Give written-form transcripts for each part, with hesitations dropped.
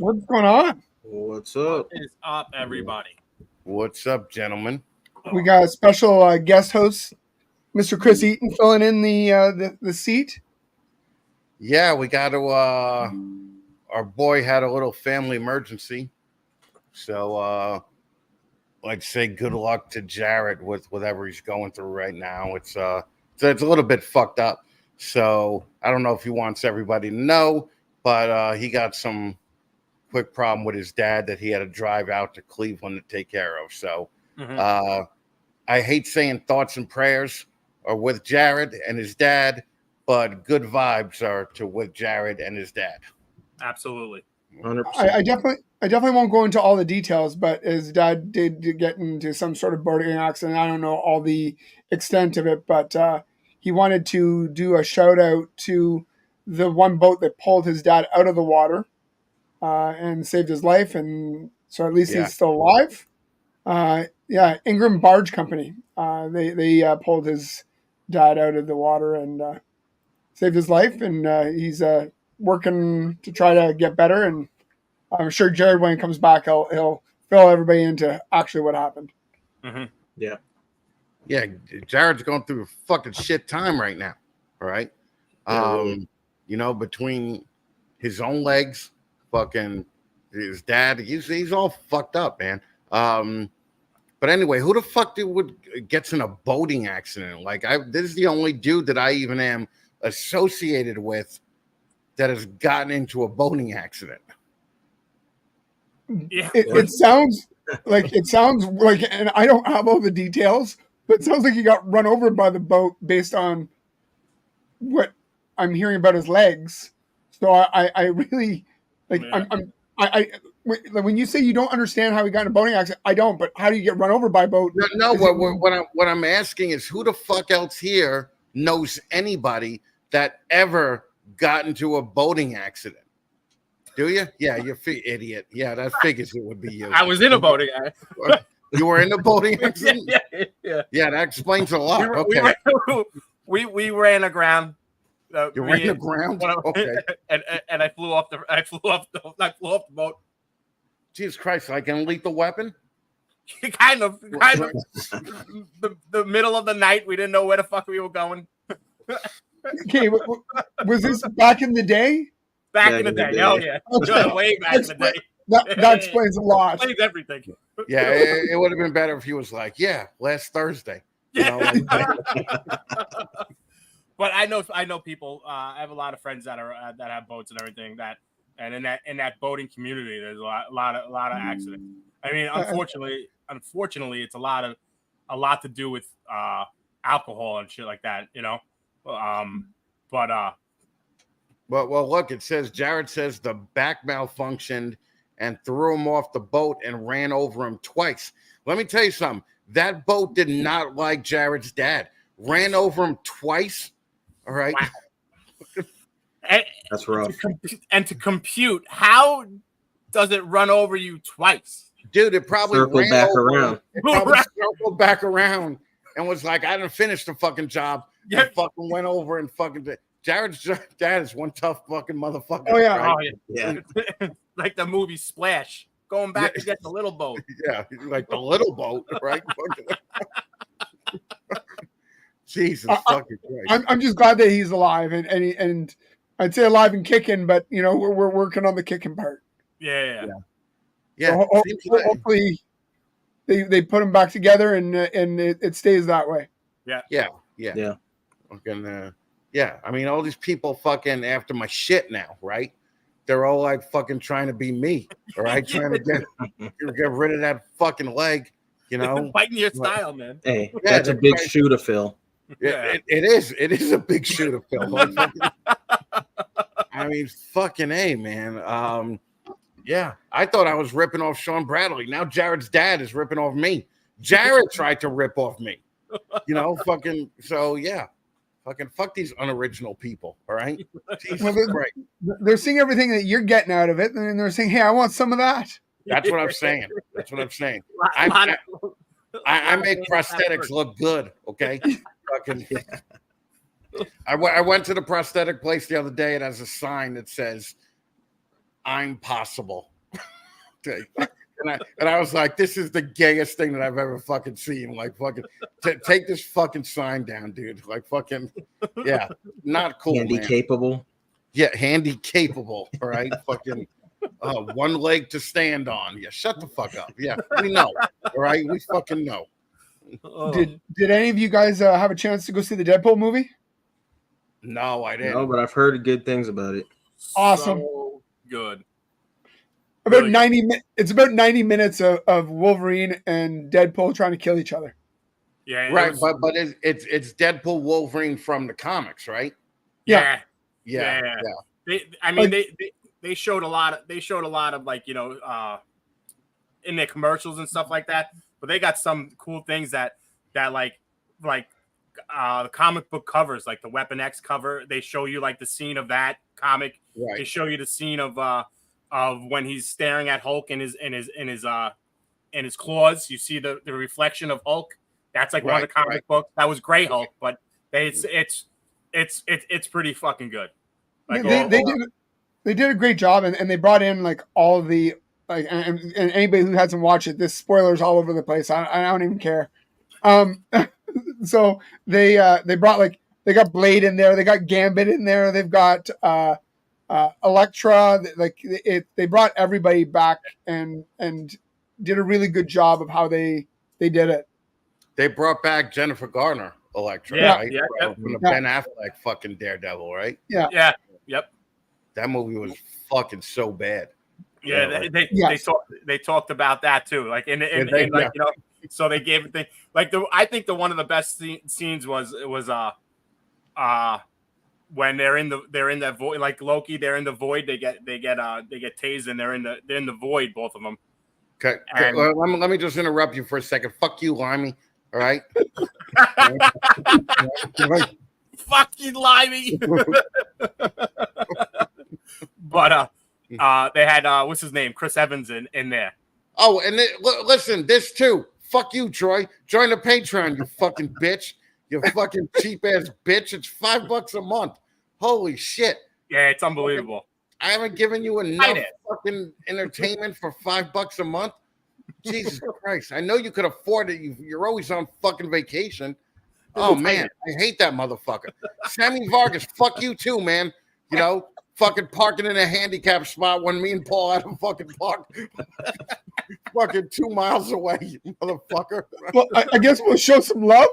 What's going on? What's up? What is up, everybody? What's up, gentlemen? We got a special guest host, Mr. Chris Eaton, filling in the seat. Yeah, we got to. Our boy had a little family emergency, so like say good luck to Jared with whatever he's going through right now. It's a little bit fucked up. So I don't know if he wants everybody to know, but he got some quick problem with his dad that he had to drive out to Cleveland to take care of. So I hate saying thoughts and prayers are with Jared and his dad, but good vibes are with Jared and his dad. Absolutely. 100%. I definitely won't go into all the details, but his dad did get into some sort of boating accident. I don't know all the extent of it, but he wanted to do a shout out to the one boat that pulled his dad out of the water and saved his life, and so at least he's still alive. Ingram Barge Company. They pulled his dad out of the water and saved his life, and he's working to try to get better. And I'm sure Jared, when he comes back, he'll fill everybody into actually what happened. Mm-hmm. Yeah, Jared's going through a fucking shit time right now. All right, between his own legs, fucking his dad, he's all fucked up, man. But anyway, who the fuck gets in a boating accident? Like, this is the only dude that I even am associated with that has gotten into a boating accident. Yeah. It sounds like and I don't have all the details, but it sounds like he got run over by the boat based on what I'm hearing about his legs. So I really like. Yeah. When you say you don't understand how he got in a boating accident, I don't. But how do you get run over by a boat? No. What I'm asking is, who the fuck else here knows anybody that ever got into a boating accident? Do you? Yeah, you idiot. Yeah, that figures it would be you. I was in a boating accident. You were in a boating accident? Yeah. Yeah, that explains a lot. We ran aground. You ran aground? Okay. And I flew off the boat. Jesus Christ, like an lethal weapon? kind of. The middle of the night, we didn't know where the fuck we were going. Okay, was this back in the day? Back in the day. Oh, yeah. Okay. Way back in the day. That explains a lot. Explains everything. Yeah, it would have been better if he was like, yeah, last Thursday. You know, But I know people. I have a lot of friends that have boats and everything. And in that boating community, there's a lot of accidents. I mean, unfortunately, it's a lot to do with alcohol and shit like that. You know, Well, look, it says Jared says the back malfunctioned and threw him off the boat and ran over him twice. Let me tell you something. That boat did not like Jared's dad. Ran over him twice. All right. Wow. That's rough. To compute, how does it run over you twice? Dude, it probably circled back around and was like, I didn't finish the fucking job. Yeah. And fucking went over and fucking Jared's dad is one tough fucking motherfucker. Oh, yeah. Right? Yeah. Like the movie Splash. Going back to get the little boat. Yeah, like the little boat, right? Jesus fucking Christ. I'm just glad that he's alive and I'd say alive and kicking, but we're working on the kicking part. Yeah. So hopefully they put him back together and it stays that way. Yeah. Fucking I mean, all these people fucking after my shit now, right? They're all like fucking trying to be me, all right? Trying to get rid of that fucking leg, Fighting your style, man. Hey, that's a big shoe to fill. Yeah, it is. It is a big shoe to fill. I mean, fucking A, man. Yeah, I thought I was ripping off Sean Bradley. Now Jared's dad is ripping off me. Jared tried to rip off me. Fucking, so yeah. Fucking fuck these unoriginal people, all right? Jesus Christ. They're seeing everything that you're getting out of it, and they're saying, hey, I want some of that. That's what I'm saying. I make prosthetics look good, okay? Fucking. I went to the prosthetic place the other day. It has a sign that says, I'm possible. And I was like, this is the gayest thing that I've ever fucking seen. Like, fucking, take this fucking sign down, dude. Like, fucking, yeah, not cool, Handy man. capable. Yeah, handy capable, all right? Fucking one leg to stand on. Yeah, shut the fuck up. Yeah, we know, all right? We fucking know. Did any of you guys have a chance to go see the Deadpool movie? No, I didn't. No, but I've heard good things about it. Awesome. So good. About Really 90 It's about 90 minutes of Wolverine and Deadpool trying to kill each other. Yeah. Right, but it's Deadpool Wolverine from the comics, right? Yeah. Yeah. They showed a lot of like, in their commercials and stuff like that, but they got some cool things that like the comic book covers, like the Weapon X cover. They show you like the scene of that comic. Right. They show you the scene of when he's staring at Hulk in his claws. You see the reflection of Hulk. That's like one of the comic books. That was Gray Hulk, but it's pretty fucking good. Like, they did a great job, and they brought in like all the like and anybody who hasn't watched it, this spoilers all over the place. I don't even care. So they brought like they got Blade in there, they got Gambit in there, they've got Elektra. Like they brought everybody back and did a really good job of how they did it. They brought back Jennifer Garner, Elektra, right? From the Ben Affleck fucking Daredevil, right? Yeah. Yep. That movie was fucking so bad. Yeah, they talked about that too. Like so they gave it I think the one of the best scenes was when they're in that void, like Loki, they're in the void, they get tased and they're in the void, both of them. Okay. Well, let me just interrupt you for a second. Fuck you, Limey. All right. Fuck you, Limey. But they had what's his name, Chris Evans in there. Oh, and listen, this too. Fuck you, Troy. Join the Patreon, you fucking bitch. You fucking cheap ass bitch. It's $5 a month. Holy shit. Yeah, it's unbelievable. I haven't given you enough fucking entertainment for $5 a month. Jesus Christ. I know you could afford it. You're always on fucking vacation. Oh, man. I hate that motherfucker. Sammy Vargas, fuck you too, man. You know, fucking parking in a handicap spot when me and Paul had to fucking park fucking 2 miles away, you motherfucker. Well, I guess we'll show some love.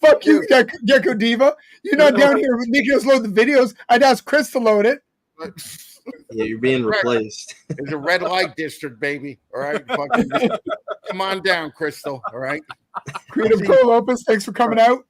Fuck you, Gecko Diva. You're not down here making us load the videos. I'd ask Chris to load it. Yeah, you're being replaced. It's a red light district, baby. All right. Fucking, come on down, Crystal. All right. Creative Pro Lopez, thanks for coming out.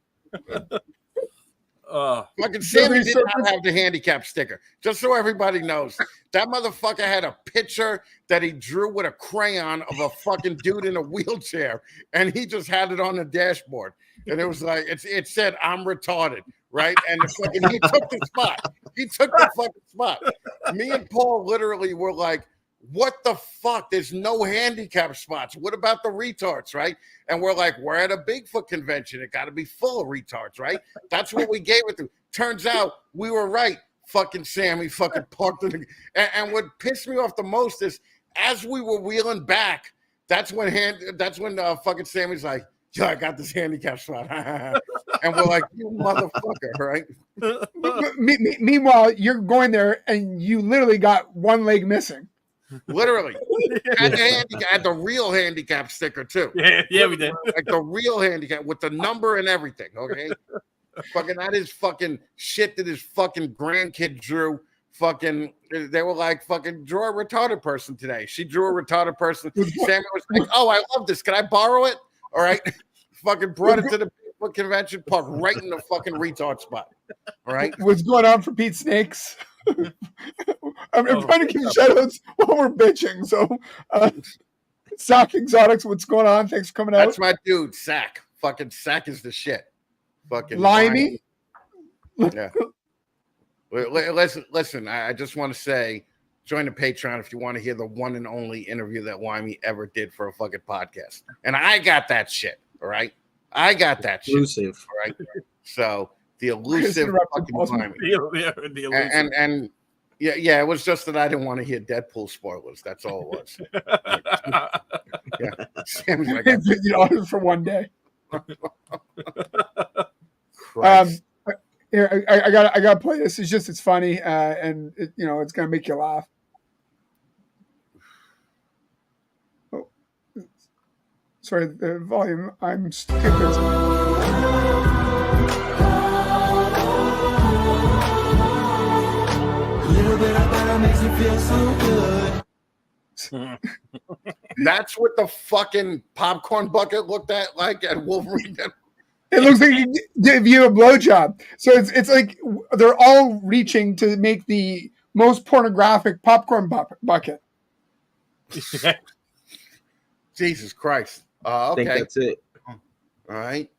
Fucking Sammy did not have the handicap sticker. Just so everybody knows, that motherfucker had a picture that he drew with a crayon of a fucking dude in a wheelchair, and he just had it on the dashboard. And it was like it said, "I'm retarded," right? And he took the spot. He took the fucking spot. Me and Paul literally were like, "What the fuck? There's no handicap spots. What about the retards, right?" And we're like, "We're at a Bigfoot convention. It got to be full of retards, right?" That's what we gave it to. Turns out we were right. Fucking Sammy fucking parked in the, and what pissed me off the most is as we were wheeling back, that's when fucking Sammy's like, "Yeah, I got this handicap spot." And we're like, "You motherfucker," right? Meanwhile, you're going there and you literally got one leg missing. Literally. Had the real handicap sticker too. Yeah, we did. Like the real handicap with the number and everything, okay? Fucking that is fucking shit that his fucking grandkid drew. Fucking they were like, fucking draw a retarded person today. She drew a retarded person. Sammy was like, "Oh, I love this. Can I borrow it?" All right. Fucking brought it to the Bigfoot convention, parked right in the fucking retard spot. All right. What's going on for Pete Snakes? I'm trying to give shout outs while we're bitching. So Sack Exotics, what's going on? Thanks for coming out. That's my dude, Sack. Fucking Sack is the shit. Fucking Limey. Yeah. Listen, I just want to say, join the Patreon if you want to hear the one and only interview that Limey ever did for a fucking podcast. And I got that shit, all right? I got that Elusive. shit, all right? So the elusive fucking Limey. The elusive. And Yeah. It was just that I didn't want to hear Deadpool spoilers. That's all it was. Yeah. Sammy's like, $50 for one day. Christ. Here, I gotta play this. It's funny, and it's gonna make you laugh. Oh, sorry, the volume. I'm stupid. Makes me feel so good. That's what the fucking popcorn bucket looked like at Wolverine. It looks like he give you a blowjob. So it's like they're all reaching to make the most pornographic popcorn bucket. Jesus Christ. I Okay. think that's it. All right.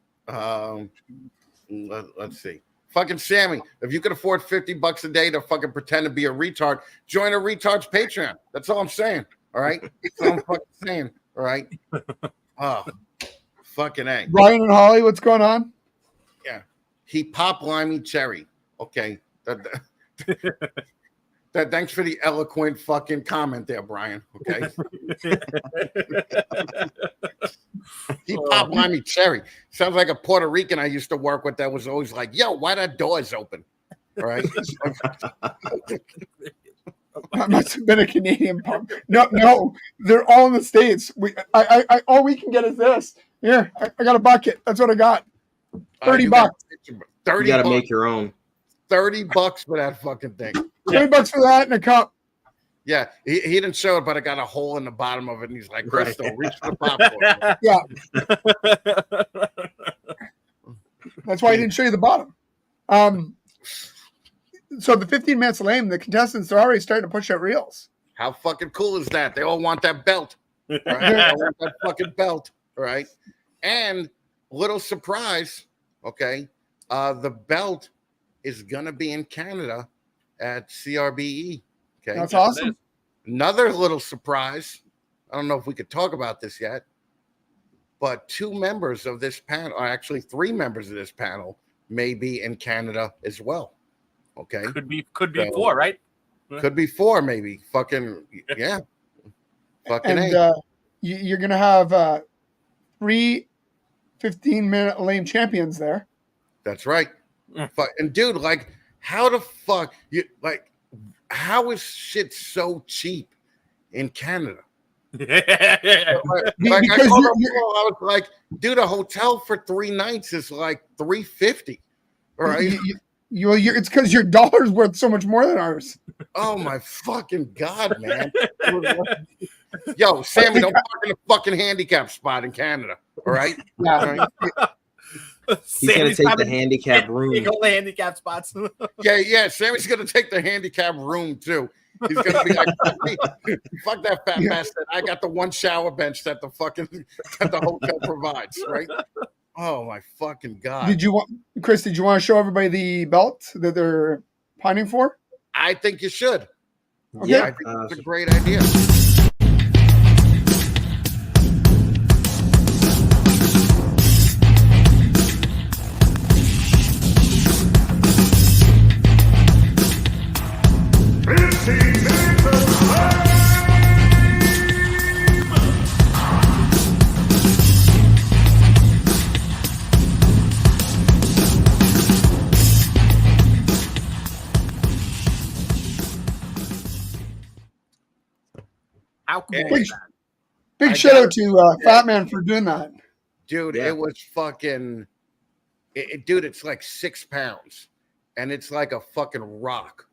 Let's see. Fucking Sammy, if you could afford $50 a day to fucking pretend to be a retard, join a retard's Patreon. That's all I'm saying. All right. That's all I'm fucking saying. All right. Oh, fucking A. Ryan and Holly, what's going on? Yeah. He popped limey cherry. Okay. Thanks for the eloquent fucking comment there, Brian. Okay. He popped limey cherry. Sounds like a Puerto Rican I used to work with that was always like, yo, why that door's open? All right. That must have been a Canadian pump. No, they're all in the States. I all we can get is this. Here, I got a bucket. That's what I got. $30. You got to make your own. $30 for that fucking thing. $20 for that and a cup. Yeah, he didn't show it, but I got a hole in the bottom of it, and he's like, Crystal, reach for the popcorn. Yeah. That's why I didn't show you the bottom. So the 15 minutes lame, the contestants are already starting to push out reels. How fucking cool is that? They all want that belt. Right? They all want that fucking belt, right? And little surprise, okay, the belt is going to be in Canada at CRBE. Okay, that's awesome. Another little surprise. I don't know if we could talk about this yet, but 2 members of this panel, or actually 3 members of this panel, may be in Canada as well. Okay, could be 4, right? Could be 4, maybe. Fucking yeah. Fucking and you're gonna have 3 15-minute lame champions there. That's right. And dude, like, how the fuck you like? How is shit so cheap in Canada? Like I was like, dude, a hotel for 3 nights is like $350. All right. It's because your dollar's worth so much more than ours. Oh my fucking god, man! Yo, Sammy, don't park in a fucking handicap spot in Canada. All right. Yeah. All right? He's gonna take the handicap room. All the handicap spots. Yeah. Sammy's gonna take the handicap room too. He's gonna be like, "Fuck that fat bastard! I got the 1 shower bench that the hotel provides." Right? Oh my fucking god! Chris? Did you want to show everybody the belt that they're pining for? I think you should. Okay. Yeah, I think that's a great idea. How cool Hey, is that? Big shout out to Fat Man for doing that. Dude, Yeah. it was fucking dude, it's like 6 pounds and it's like a fucking rock.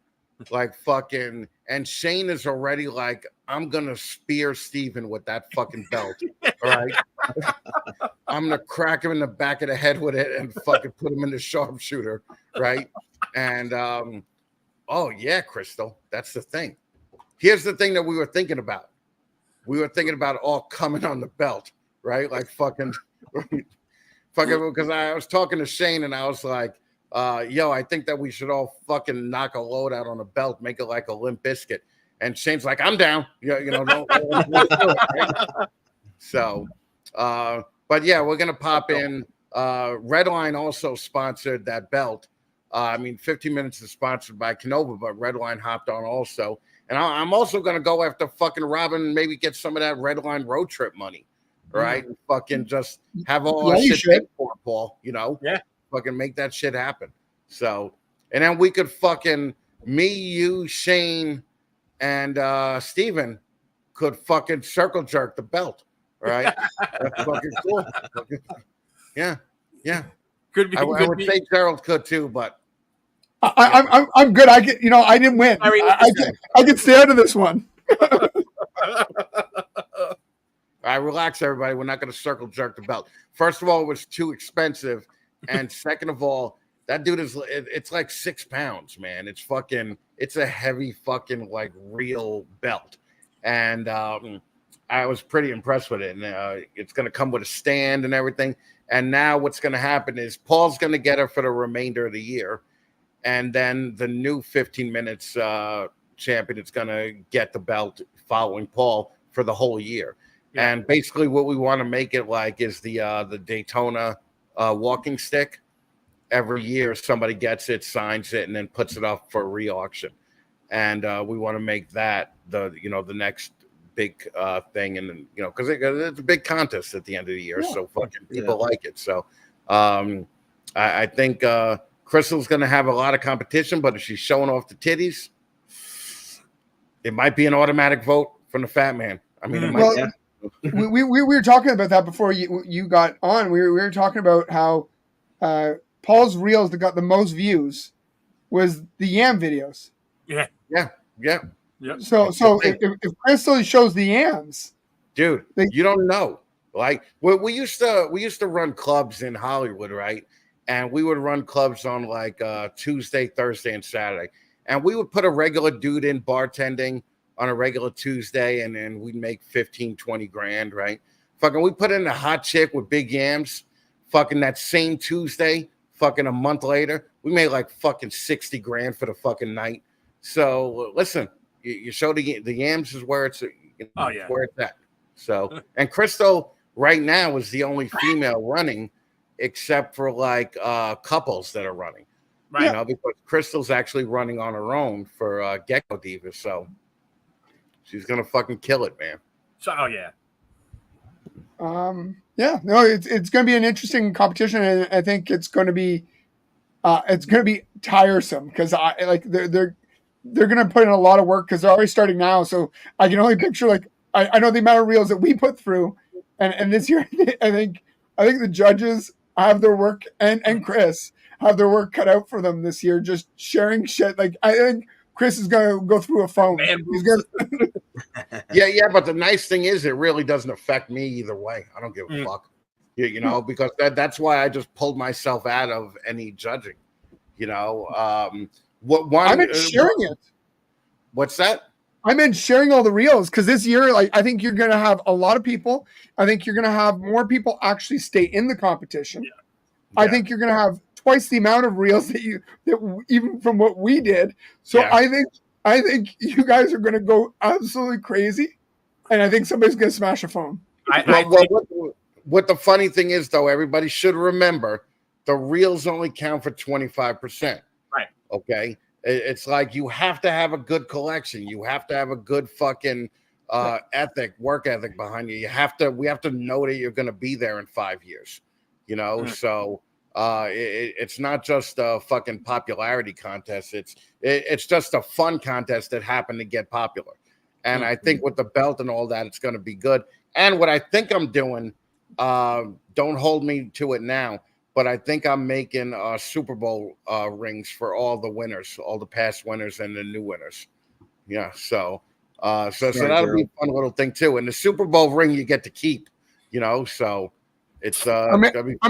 Like fucking, and Shane is already like, I'm gonna spear Steven with that fucking belt. All right. I'm gonna crack him in the back of the head with it and fucking put him in the sharpshooter. Right. And oh yeah, Crystal, that's the thing. Here's the thing that we were thinking about. We were thinking about all coming on the belt, right? Like fucking because I was talking to Shane and I was like, yo, I think that we should all fucking knock a load out on a belt, make it like a Limp Biscuit. And Shane's like, I'm down. Don't So, but yeah, we're gonna pop in. Redline also sponsored that belt. I mean, 15 Minutes is sponsored by Canova, but Redline hopped on also. And I'm also going to go after fucking Robin and maybe get some of that Redline road trip money, right? And fucking just have all our shit paid for, Paul, you know? Yeah. Fucking make that shit happen. So, and then we could fucking, me, you, Shane, and Steven could fucking circle jerk the belt, right? That's fucking cool. Yeah. Could be. I would say Gerald could too, but I'm good. I didn't win. I can stay out of this one. All right, relax, everybody. We're not going to circle jerk the belt. First of all, it was too expensive, and second of all, that dude it's like 6 pounds, man. It's a heavy fucking like real belt, and I was pretty impressed with it. And it's going to come with a stand and everything. And now what's going to happen is Paul's going to get her for the remainder of the year. And then the new 15 Minutes champion is going to get the belt following Paul for the whole year. Yeah. And basically what we want to make it like is the Daytona walking stick. Every year somebody gets it, signs it, and then puts it up for re-auction. And we want to make that the next big thing, and because it's a big contest at the end of the year, so fucking people like it. So I think Crystal's going to have a lot of competition, but if she's showing off the titties, it might be an automatic vote from the fat man. I mean, we were talking about that before you got on. We were talking about how Paul's reels that got the most views was the Yam videos. Yeah. So if Crystal shows the yams, dude, you don't know. Like we used to run clubs in Hollywood, right? And we would run clubs on like Tuesday, Thursday, and Saturday. And we would put a regular dude in bartending on a regular Tuesday, and then we'd make 15, 20 grand, right? Fucking we put in a hot chick with big yams, fucking that same Tuesday, fucking a month later, we made like fucking 60 grand for the fucking night. So listen, you show the yams is where it's where it's at. So, and Crystal right now is the only female running, except for like couples that are running, right? Because Crystal's actually running on her own for Gecko Diva, so she's gonna fucking kill it, man. So, it's gonna be an interesting competition, and I think it's gonna be tiresome because they're going to put in a lot of work because they're already starting now. So I can only picture I know the amount of reels that we put through, and this year I think the judges have their work and Chris have their work cut out for them this year. Just sharing shit. Like I think Chris is going to go through a phone. He's gonna... yeah. But the nice thing is, it really doesn't affect me either way. I don't give a fuck. Because that's why I just pulled myself out of any judging. I meant sharing it. What's that? I meant sharing all the reels because this year, I think you're going to have a lot of people. I think you're going to have more people actually stay in the competition. Yeah. I think you're going to have twice the amount of reels that even from what we did. So I think you guys are going to go absolutely crazy, and I think somebody's going to smash a phone. What the funny thing is, though, everybody should remember the reels only count for 25%. Right. Okay. It's like you have to have a good collection. You have to have a good fucking work ethic behind you. We have to know that you're going to be there in 5 years, So it's not just a fucking popularity contest. It's just a fun contest that happened to get popular. And I think with the belt and all that, it's going to be good. And what I think I'm doing, don't hold me to it now, but I think I'm making Super Bowl rings for all the winners, all the past winners and the new winners. Yeah, so that'll be a fun little thing too. And the Super Bowl ring you get to keep, so it's I'm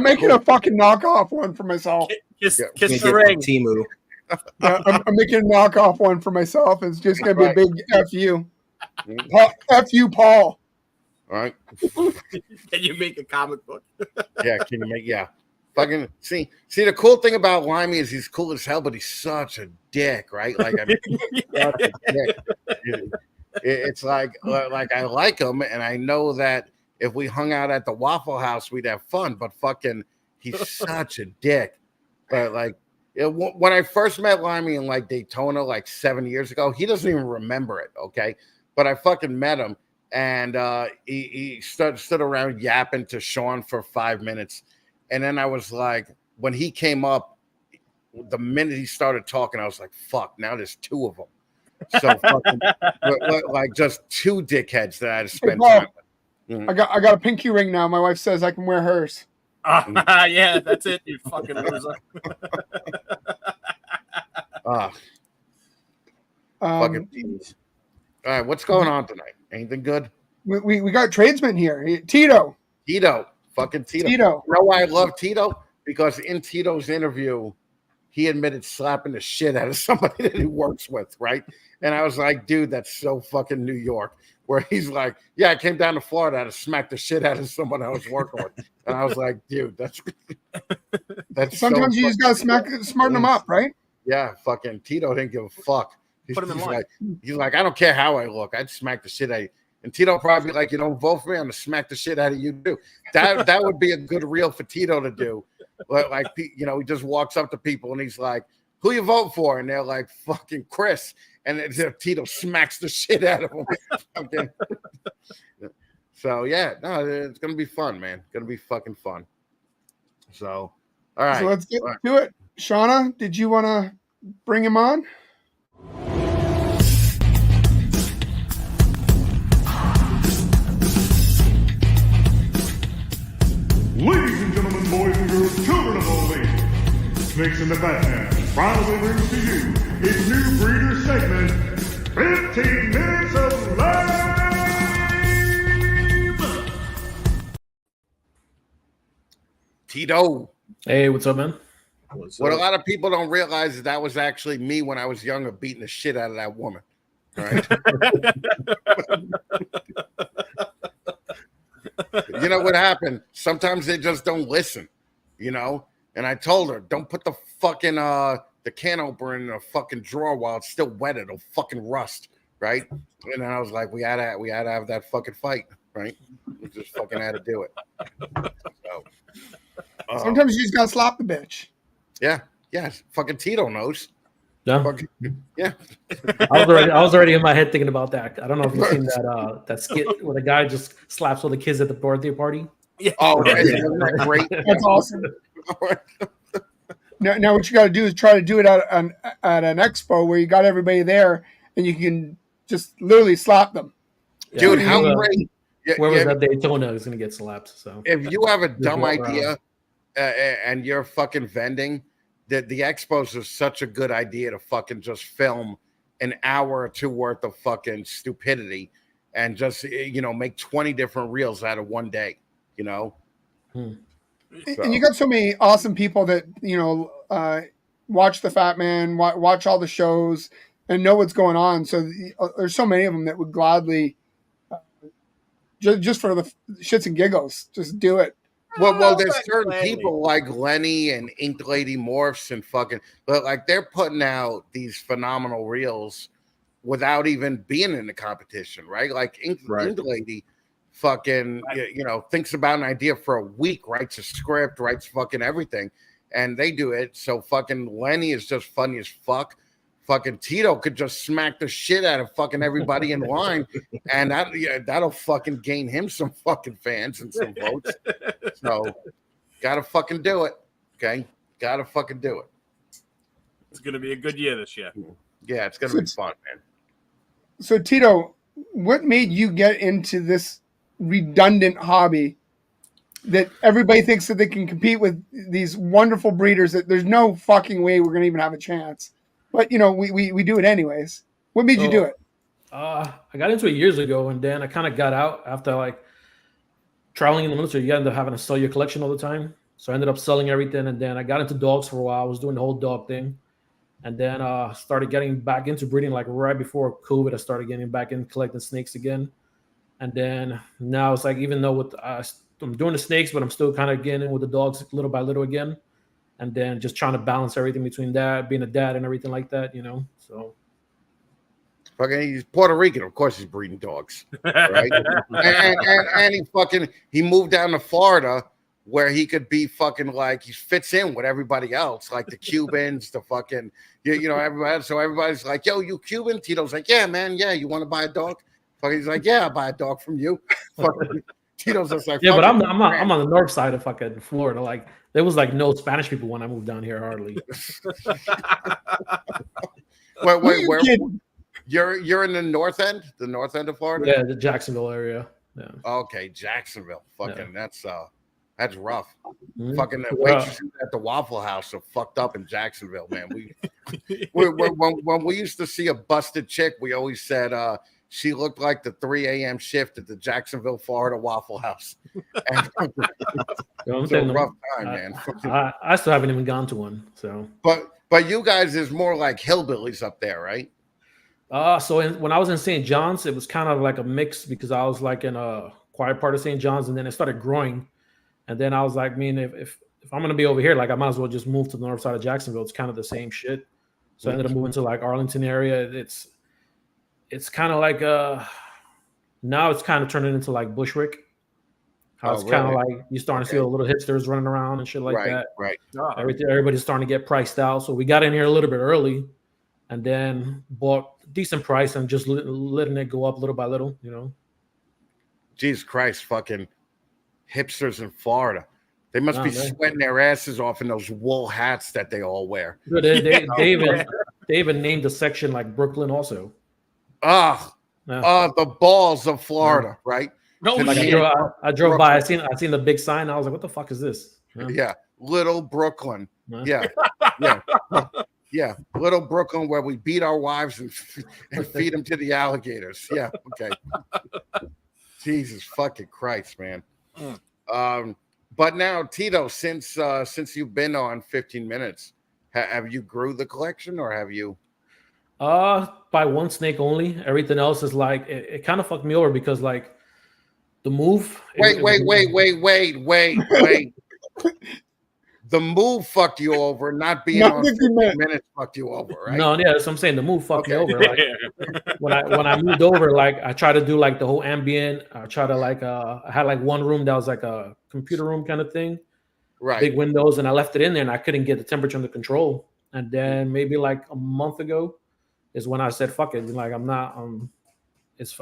making a fucking knockoff one for myself. Kiss the ring. Timu. I'm making a knockoff one for myself. It's just gonna be a big F you. F you, Paul. All right. Can you make a comic book? Can you make fucking see the cool thing about Limey is he's cool as hell, but he's such a dick, right? Like I mean, such a dick. It's like I like him, and I know that if we hung out at the Waffle House, we'd have fun. But fucking, he's such a dick. But like When I first met Limey in like Daytona, like 7 years ago, he doesn't even remember it. Okay, but I fucking met him, and he stood around yapping to Sean for 5 minutes, and then I was like, when he came up, the minute he started talking, I was like, fuck, now there's two of them. So fucking like just two dickheads that I had to spend time with. I got a pinky ring now. My wife says I can wear hers. Yeah, that's it, you fucking loser. Fucking teams. All right, what's going on tonight? Anything good? We got Tradesmen here. Tito. Fucking Tito. You know why I love Tito? Because in Tito's interview, he admitted slapping the shit out of somebody that he works with, right? And I was like, dude, that's so fucking New York. Where he's like, yeah, I came down to Florida to smack the shit out of someone I was working with. And I was like, dude, that's sometimes you just gotta smarten them up, right? Yeah, fucking Tito didn't give a fuck. He's like, I don't care how I look, I'd smack the shit out of you. And Tito probably like, you don't vote for me, I'm gonna smack the shit out of you too. That would be a good reel for Tito to do. Like, you know, he just walks up to people and he's like, who you vote for? And they're like, fucking Chris. And then Tito smacks the shit out of him. Okay. So yeah, no, it's gonna be fun, man. It's gonna be fucking fun. So, all right. So let's get to it. Shauna, did you want to bring him on? Ladies and gentlemen, boys and girls, children of all ages, Snakes in the Batman proudly brings to you its new breeder segment, 15 Minutes of Lame! Tito. Hey, what's up, man? What a lot of people don't realize is that was actually me when I was younger beating the shit out of that woman. All right. You know what happened? Sometimes they just don't listen, you know? And I told her, don't put the fucking the can opener in a fucking drawer while it's still wet. It'll fucking rust, right? And then I was like, we had to have that fucking fight, right? We just fucking had to do it. So, sometimes you just gotta slap the bitch. Yeah, fucking Tito knows. Yeah, fucking, yeah. I was already in my head thinking about that. I don't know if you've seen that skit where the guy just slaps all the kids at the birthday party. Yeah. Oh, isn't that great? That's awesome. Now what you got to do is try to do it at an expo where you got everybody there and you can just literally slap them. Yeah, dude, how great! Whoever's at Daytona is going to get slapped. So if you have a dumb idea and you're fucking vending, the expos is such a good idea to fucking just film an hour or two worth of fucking stupidity and just, you know, make 20 different reels out of one day, you know. So. And you got so many awesome people that, you know, watch the Fat Man, watch all the shows and know what's going on. So there's so many of them that would gladly, just for the shits and giggles, just do it. Well, there's certain people like Lenny and Ink Lady Morphs and fucking, but like they're putting out these phenomenal reels without even being in the competition, right? Like Ink Lady fucking, you know, thinks about an idea for a week, writes a script, writes fucking everything, and they do it. So fucking Lenny is just funny as fuck. Fucking Tito could just smack the shit out of fucking everybody in line, and that'll fucking gain him some fucking fans and some votes. So, gotta fucking do it. Okay, gotta fucking do it. It's gonna be a good year this year. Yeah, it's gonna be fun, man. So Tito, what made you get into this redundant hobby that everybody thinks that they can compete with these wonderful breeders that there's no fucking way we're gonna even have a chance? But, you know, we do it anyways. What made you do it? I got into it years ago, and then I kind of got out after, like, traveling in the military. You end up having to sell your collection all the time. So I ended up selling everything, and then I got into dogs for a while. I was doing the whole dog thing. And then started getting back into breeding, like, right before COVID. I started getting back in collecting snakes again. And then now it's like, even though I'm doing the snakes, but I'm still kind of getting in with the dogs little by little again. And then just trying to balance everything between that, being a dad and everything like that, you know. So, fucking, he's Puerto Rican, of course he's breeding dogs, right? and he moved down to Florida where he could be fucking like he fits in with everybody else, like the Cubans, the fucking everybody. So everybody's like, "Yo, you Cuban?" Tito's like, "Yeah, man. Yeah, you want to buy a dog?" Fucking, he's like, "Yeah, I'll buy a dog from you." Fucking Tito's just like, yeah, but I'm on the north side of fucking Florida. Like there was like no Spanish people when I moved down here hardly. wait, where? You're in the north end of Florida? Yeah, the Jacksonville area. Yeah. Okay, Jacksonville. Fucking that's rough. Mm-hmm. Fucking the waitresses at the Waffle House are fucked up in Jacksonville, man. When we used to see a busted chick, we always said she looked like the 3 a.m. shift at the Jacksonville, Florida Waffle House. And it's a rough time, man. I still haven't even gone to one. So, but you guys is more like hillbillies up there, right? So when I was in St. John's, it was kind of like a mix because I was like in a quiet part of St. John's, and then it started growing. And then I was like, if I'm gonna be over here, like I might as well just move to the north side of Jacksonville. It's kind of the same shit. So I ended up moving to like Arlington area. It's kind of like now it's kind of turning into like Bushwick. It's kind of like you're starting to see a little hipsters running around and shit like that. Right. Everybody's starting to get priced out. So we got in here a little bit early, and then bought a decent price and just letting it go up little by little. Jesus Christ, fucking hipsters in Florida. They must be sweating their asses off in those wool hats that they all wear. They even named a section like Brooklyn also. The balls of Florida, right? No, like I drove by. I seen the big sign. I was like, "What the fuck is this?" Yeah, Little Brooklyn. Yeah, Little Brooklyn, where we beat our wives and feed them to the alligators. Yeah, okay. Jesus fucking Christ, man. But now, Tito, since you've been on 15 minutes, have you grew the collection or have you? By one snake only. Everything else is like it kind of fucked me over because like the move. Wait. The move fucked you over, not being on 15 minutes fucked you over, right? No, yeah, that's what I'm saying. The move fucked me over. Like when I moved over, like I tried to do like the whole ambient. I tried to like I had like one room that was like a computer room kind of thing, right? Big windows, and I left it in there, and I couldn't get the temperature under control. And then maybe like a month ago is when I said, "Fuck it," like I'm not. It's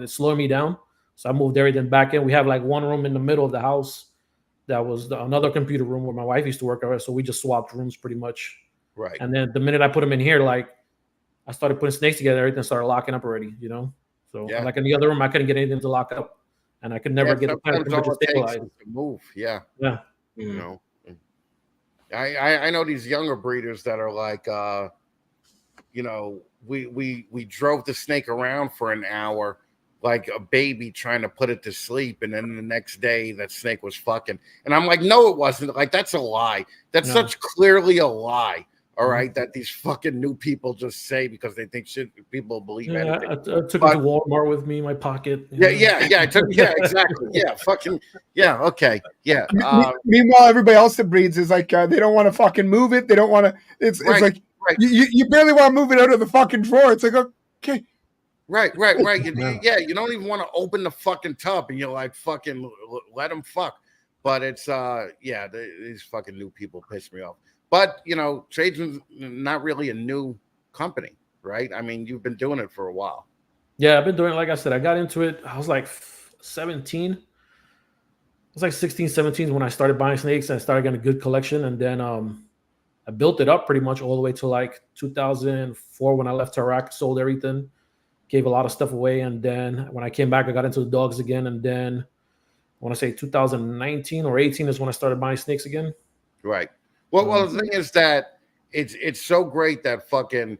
slowing me down. So I moved everything back in. We have like one room in the middle of the house. That was another computer room where my wife used to work at. So we just swapped rooms pretty much. Right. And then the minute I put them in here, like I started putting snakes together, everything started locking up already, So like in the other room, I couldn't get anything to lock up. And I could never get the temperature stabilized. To move. Yeah. Yeah. I know these younger breeders that are like, we drove the snake around for an hour like a baby trying to put it to sleep, and then the next day that snake was fucking. And I'm like, no, it wasn't. Like, that's a lie. That's such clearly a lie. All right, that these fucking new people just say because they think people believe anything. I took it to Walmart with me in my pocket. Exactly. Yeah, fucking okay. Yeah. Meanwhile, everybody else that breeds is like they don't want to fucking move it. They don't want to. It's like you barely want to move it out of the fucking drawer. It's like okay. Right. You don't even want to open the fucking tub, and you're like, fucking let them fuck. But it's these fucking new people piss me off. But Tradesmen's not really a new company, right? I mean, you've been doing it for a while. Yeah, I've been doing it. Like I said, I got into it. I was like 17. It was like 16, 17 when I started buying snakes. And I started getting a good collection, and then I built it up pretty much all the way to like 2004 when I left Iraq, sold everything. Gave a lot of stuff away, and then when I came back, I got into the dogs again, and then I want to say 2019 or 18 is when I started buying snakes again. Right. Well, the thing is that it's so great that fucking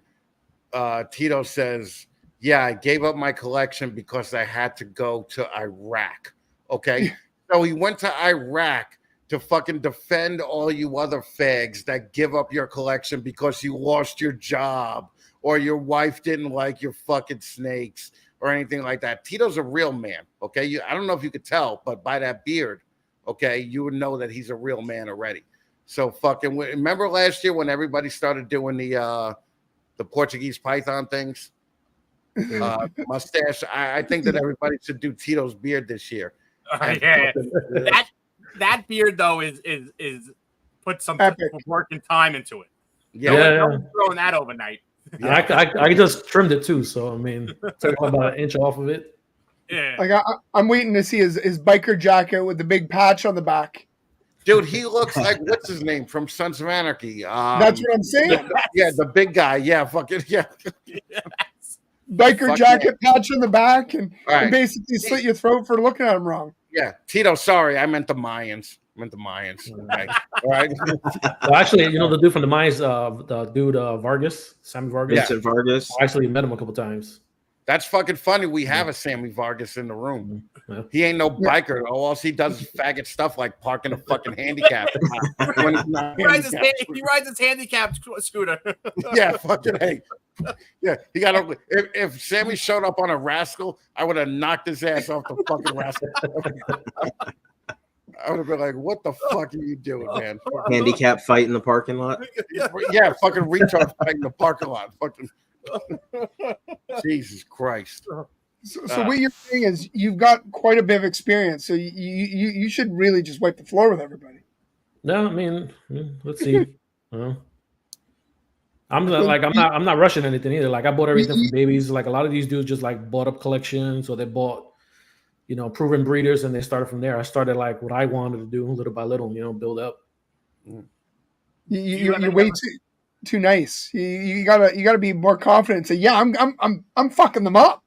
Tito says, "Yeah, I gave up my collection because I had to go to Iraq." Okay, so he went to Iraq to fucking defend all you other fags that give up your collection because you lost your job. Or your wife didn't like your fucking snakes or anything like that. Tito's a real man, okay? I don't know if you could tell, but by that beard, okay, you would know that he's a real man already. So fucking remember last year when everybody started doing the Portuguese python things? Mustache. I think that everybody should do Tito's beard this year. that beard though is put some Epic. work and time into it. Yeah. No one's throwing that overnight. Yeah. I just trimmed it too, so I mean, took about an inch off of it. Yeah. Like I'm waiting to see his biker jacket with the big patch on the back. Dude, he looks like what's his name from Sons of Anarchy. That's what I'm saying. Yeah, the big guy. Yeah, fucking yeah. Biker Fuck patch on the back and Right. basically slit your throat for looking at him wrong. Yeah, Tito. Sorry, I meant the Mayans. Okay. All right. Well, actually, the dude from the Mayans, the dude Vargas, Sammy Vargas. Vincent Vargas. I actually met him a couple times. That's fucking funny. We have a Sammy Vargas in the room. Yeah. He ain't no biker. All he does is faggot stuff like parking a fucking handicap. When he's not He rides handicapped. his handicapped scooter. Yeah, fucking hey. Yeah, he got a, if Sammy showed up on a rascal, I would have knocked his ass off the fucking rascal. I would have been like, "What the fuck are you doing, man?" Handicap fight in the parking lot. Yeah, fucking retard fight in the parking lot. Fucking Jesus Christ. So what you're saying is you've got quite a bit of experience, so you should really just wipe the floor with everybody. No, I mean, let's see. I'm not rushing anything either. Like I bought everything from babies. Like a lot of these dudes just like bought up collections, or they bought, proven breeders, and they started from there. I started like what I wanted to do, little by little, build up. You're way too nice. You gotta be more confident. Say, yeah, I'm fucking them up.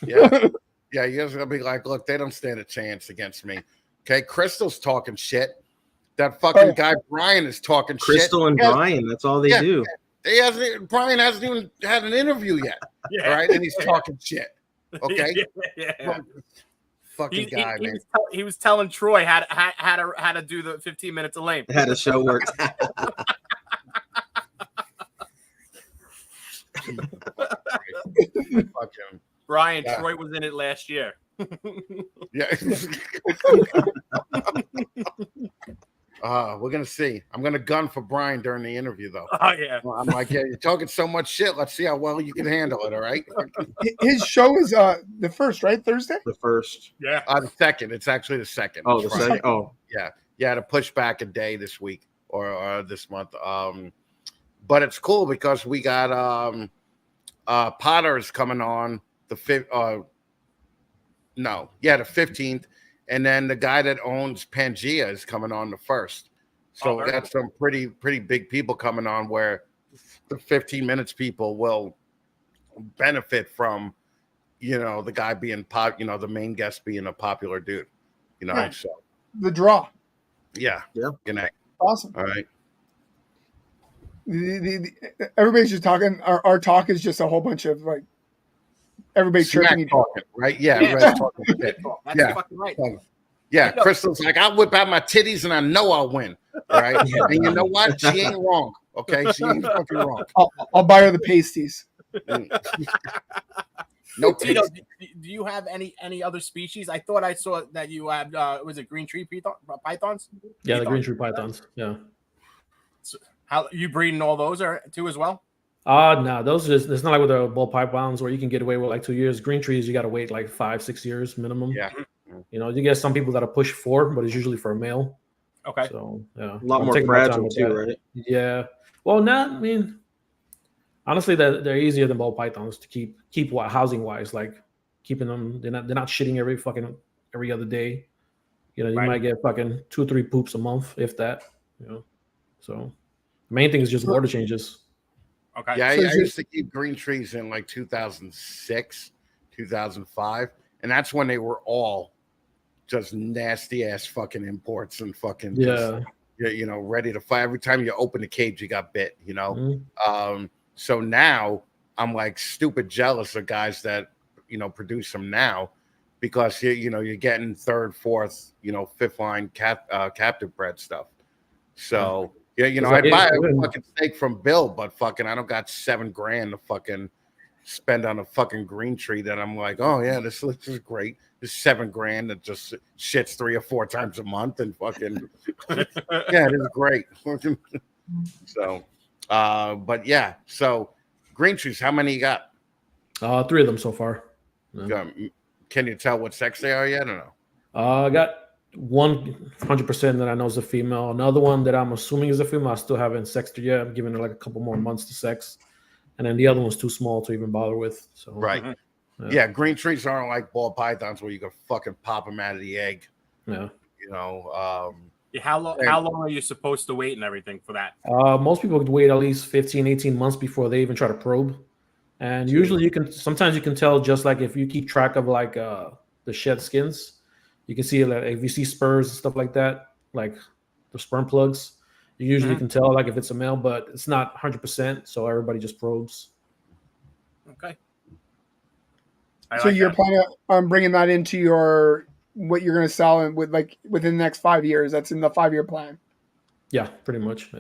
Yeah, yeah. You're just gonna be like, look, they don't stand a chance against me. Okay, Crystal's talking shit. That fucking guy Brian is talking shit. Crystal and Brian, that's all they do. Brian hasn't even had an interview yet. Yeah. All right, and he's talking shit. Okay, Yeah. Fucking guy, man. He was telling Troy how to do the 15 minutes of lame. How the show works. Fuck him. Brian, Yeah. Troy was in it last year. Yeah. We're gonna see. I'm gonna gun for Brian during the interview, though. Oh yeah. I'm like, yeah, you're talking so much shit. Let's see how well you can handle it. All right. His show is the first, right? Thursday? The first. Yeah. The second. It's actually the second. Oh, It's the Friday. second. Oh, Yeah. Yeah. To push back a day this week or this month. But it's cool because we got Potter's coming on the 15th. And then the guy that owns Pangea is coming on the 1st. So we got some pretty big people coming on where the 15 minutes people will benefit from, the guy being the main guest being a popular dude, Yeah. So The draw. yeah. Good night. Awesome. All right. Everybody's just talking. Our talk is just a whole bunch of like everybody Smack chirping each other. talking, right? Yeah, everybody's talking shit. That's Yeah. fucking right. Yeah, Crystal's like, I'll whip out my titties and I know I'll win. All right. And you know what? She ain't wrong. Okay. She ain't fucking wrong. I'll buy her the pasties. No Tito, pasties. do you have any other species? I thought I saw that you had was it green tree pythons? Yeah, the Python. green tree pythons. Yeah. So how you breeding all those too as well? No, those just it's not like with the ball pythons where you can get away with like 2 years. Green trees, you got to wait like 5-6 years minimum. Yeah. You get some people that'll push 4, but it's usually for a male. Okay. So yeah, a lot I'm more taking my time fragile with too, that. right? Yeah. Well, honestly, they're easier than ball pythons to keep housing wise, like keeping them. They're not shitting every other day. You Right. might get fucking 2 or 3 poops a month, if that. So the main thing is just water changes. Okay. Yeah, I So used to keep green trees in like 2006, 2005. And that's when they were all just nasty ass fucking imports and fucking ready to fight. Every time you open the cage, you got bit, Mhm. So now I'm like stupid jealous of guys that, produce them now because you're getting 3rd, 4th, 5th line captive bred stuff. So I buy a fucking steak from Bill, but fucking I don't got $7,000 to fucking spend on a fucking green tree that I'm like, oh yeah, this is great. This $7,000 that just shits 3 or 4 times a month and fucking yeah, it is great. So, but yeah, so green trees, how many you got? 3 of them so far. Yeah. Can you tell what sex they are yet or no? I got 100% that I know is a female. Another one that I'm assuming is a female. I still haven't sexed her yet. I'm giving her like a couple more months to sex. And then the other one's too small to even bother with. So Right. Yeah, green trees aren't like ball pythons where you can fucking pop them out of the egg. Yeah. You know, How long are you supposed to wait and everything for that? Most people would wait at least 15, 18 months before they even try to probe. And usually sometimes you can tell just like if you keep track of like the shed skins, you can see like if you see spurs and stuff like that, like the sperm plugs, you usually can tell like if it's a male, but it's not 100%. So everybody just probes. Okay. So you're planning on bringing that into your what you're going to sell and with like within the next 5 years. That's in the 5-year plan. Yeah, pretty much.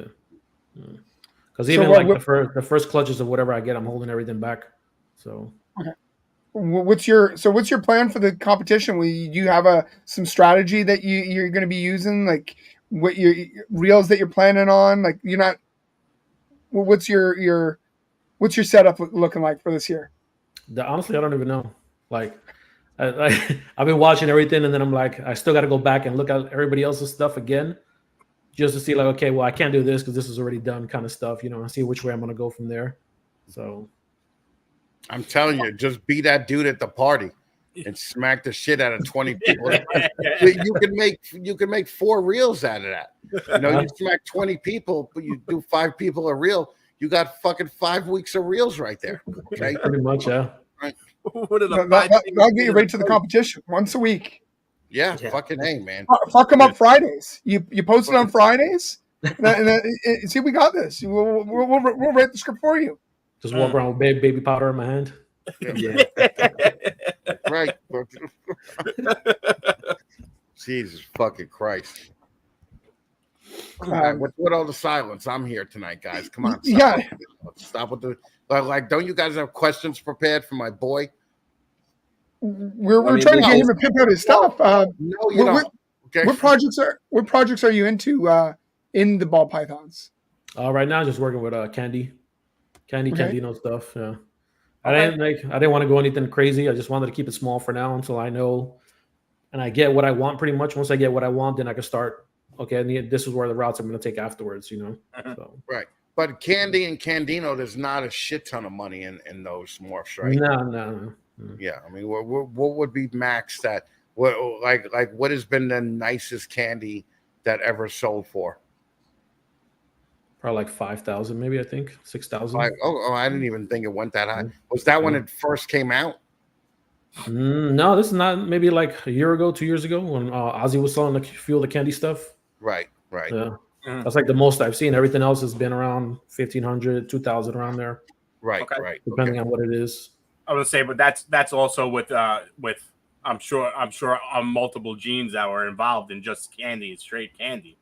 Because even like the first clutches of whatever I get, I'm holding everything back. So okay. What's your plan for the competition? Do you have some strategy that you're going to be using? Like what your reels that you're planning on? Like you're not. What's your setup looking like for this year? Honestly, I don't even know. Like, I've been watching everything, and then I'm like, I still got to go back and look at everybody else's stuff again, just to see like, okay, well, I can't do this because this is already done, kind of stuff. You know, and see which way I'm going to go from there. So, I'm telling you, just be that dude at the party and smack the shit out of 20 people. You can make 4 reels out of that. You know, you smack 20 people, but you do 5 people a reel. You got fucking 5 weeks of reels right there. Okay, pretty much, yeah. Right. I'll get you right to the competition once a week. Yeah. Fucking A, man. Fuck them up Fridays. You post it on Fridays, and see, we got this. We'll write the script for you. Just walk around with baby powder in my hand. Yeah. Right. Jesus fucking Christ. With all the silence, I'm here tonight, guys. Come on. Stop with the like. Don't you guys have questions prepared for my boy? We're trying to get him to pimp out his stuff. No, you don't. Okay. What projects are you into in the ball pythons? Right now, just working with Candino stuff. Yeah. I didn't want to go anything crazy. I just wanted to keep it small for now until I know and I get what I want pretty much. Once I get what I want, then I can start. Okay, and this is where the routes I'm going to take afterwards. You know. So. Right. But Candy and Candino, there's not a shit ton of money in those morphs, right? No. Yeah, I mean, what would be max that? What has been the nicest candy that ever sold for? Probably like 5,000, maybe I think 6,000. Oh, I didn't even think it went that high. Was that when it first came out? No, this is not. Maybe like a year ago, 2 years ago, when Ozzy was selling a few of the candy stuff. Right. Yeah. That's like the most I've seen. Everything else has been around 1,500, 2,000 around there. Right. Depending on what it is. I would say, but that's also with I'm sure multiple genes that were involved in just candy, straight candy.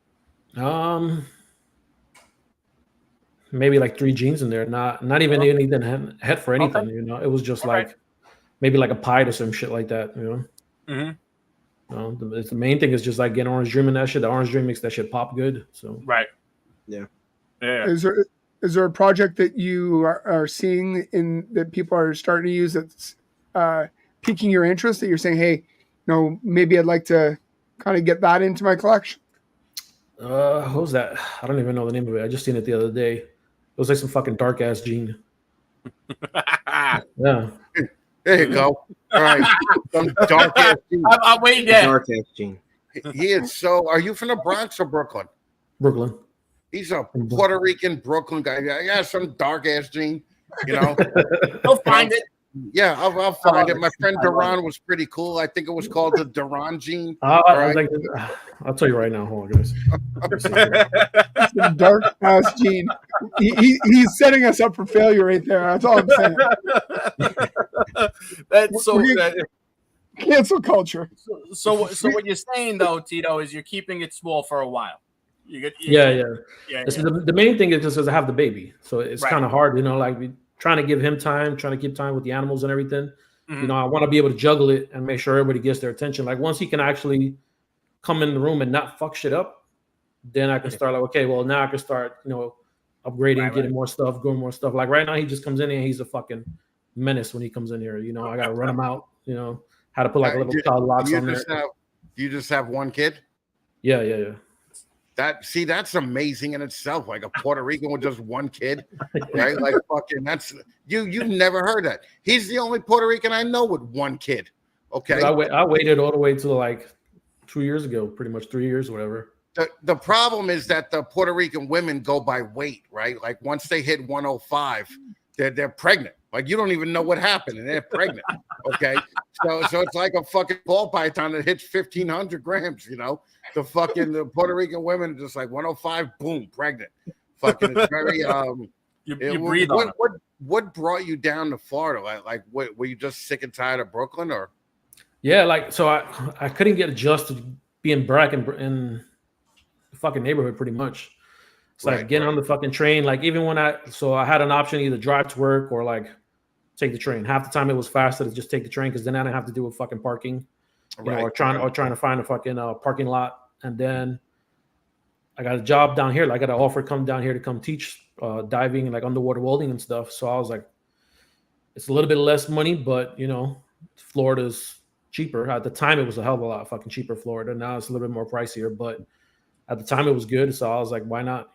Maybe like 3 genes in there. Not even anything head for anything. You know, it was just like maybe like a pie or some shit like that. You know. The main thing is just like getting Orange Dream in that shit. The Orange Dream makes that shit pop good. So right. Yeah. Is there a project that you are seeing in that people are starting to use that's piquing your interest that you're saying, hey, maybe I'd like to kind of get that into my collection? What was that? I don't even know the name of it. I just seen it the other day. It was like some fucking dark ass gene. Yeah. There you go. All right. Some dark ass gene. I'm waiting there. Dark ass gene. He is so. Are you from the Bronx or Brooklyn? Brooklyn. He's a Puerto Rican Brooklyn guy. Yeah, some dark ass gene. You know. He'll find it. Yeah, I'll find it. My friend Duran was pretty cool. I think it was called the Duran gene. Right? I'll tell you right now. Hold on, guys. Dark ass gene. He's setting us up for failure right there. That's all I'm saying. That's so. Cancel culture. So what you're saying though, Tito, is you're keeping it small for a while. Yeah. The main thing is just because I have the baby, so it's kind of hard, like trying to give him time, trying to keep time with the animals and everything. Mm-hmm. I want to be able to juggle it and make sure everybody gets their attention. Like once he can actually come in the room and not fuck shit up, then I can start like, okay, well now I can start, upgrading, getting more stuff, growing more stuff. Like right now he just comes in and he's a fucking menace when he comes in here. I got to run him out. How to put like a little child locks on there. You just have one kid? Yeah. That's amazing in itself. Like a Puerto Rican with just one kid, right? Like fucking that's you've never heard that. He's the only Puerto Rican I know with one kid. Okay. I waited all the way to like 2 years ago, pretty much 3 years, whatever. The problem is that the Puerto Rican women go by weight, right? Like once they hit 105, they're pregnant. Like you don't even know what happened, and they're pregnant. Okay, so it's like a fucking ball python that hits 1,500 grams. You know, the Puerto Rican women are just like 105, boom, pregnant. Fucking, it's very You breathe on it. What brought you down to Florida? Like what, were you just sick and tired of Brooklyn, or? Yeah, like so I couldn't get adjusted being black in the fucking neighborhood pretty much. It's like getting on the fucking train. Like even when I had an option either drive to work or like take the train. Half the time it was faster to just take the train because then I didn't have to deal with fucking parking, or trying to find a fucking parking lot. And then I got a job down here. Like I got an offer to come down here to come teach diving and like underwater welding and stuff. So I was like, it's a little bit less money, but Florida's cheaper. At the time, it was a hell of a lot fucking cheaper Florida. Now it's a little bit more pricier, but at the time it was good. So I was like, why not?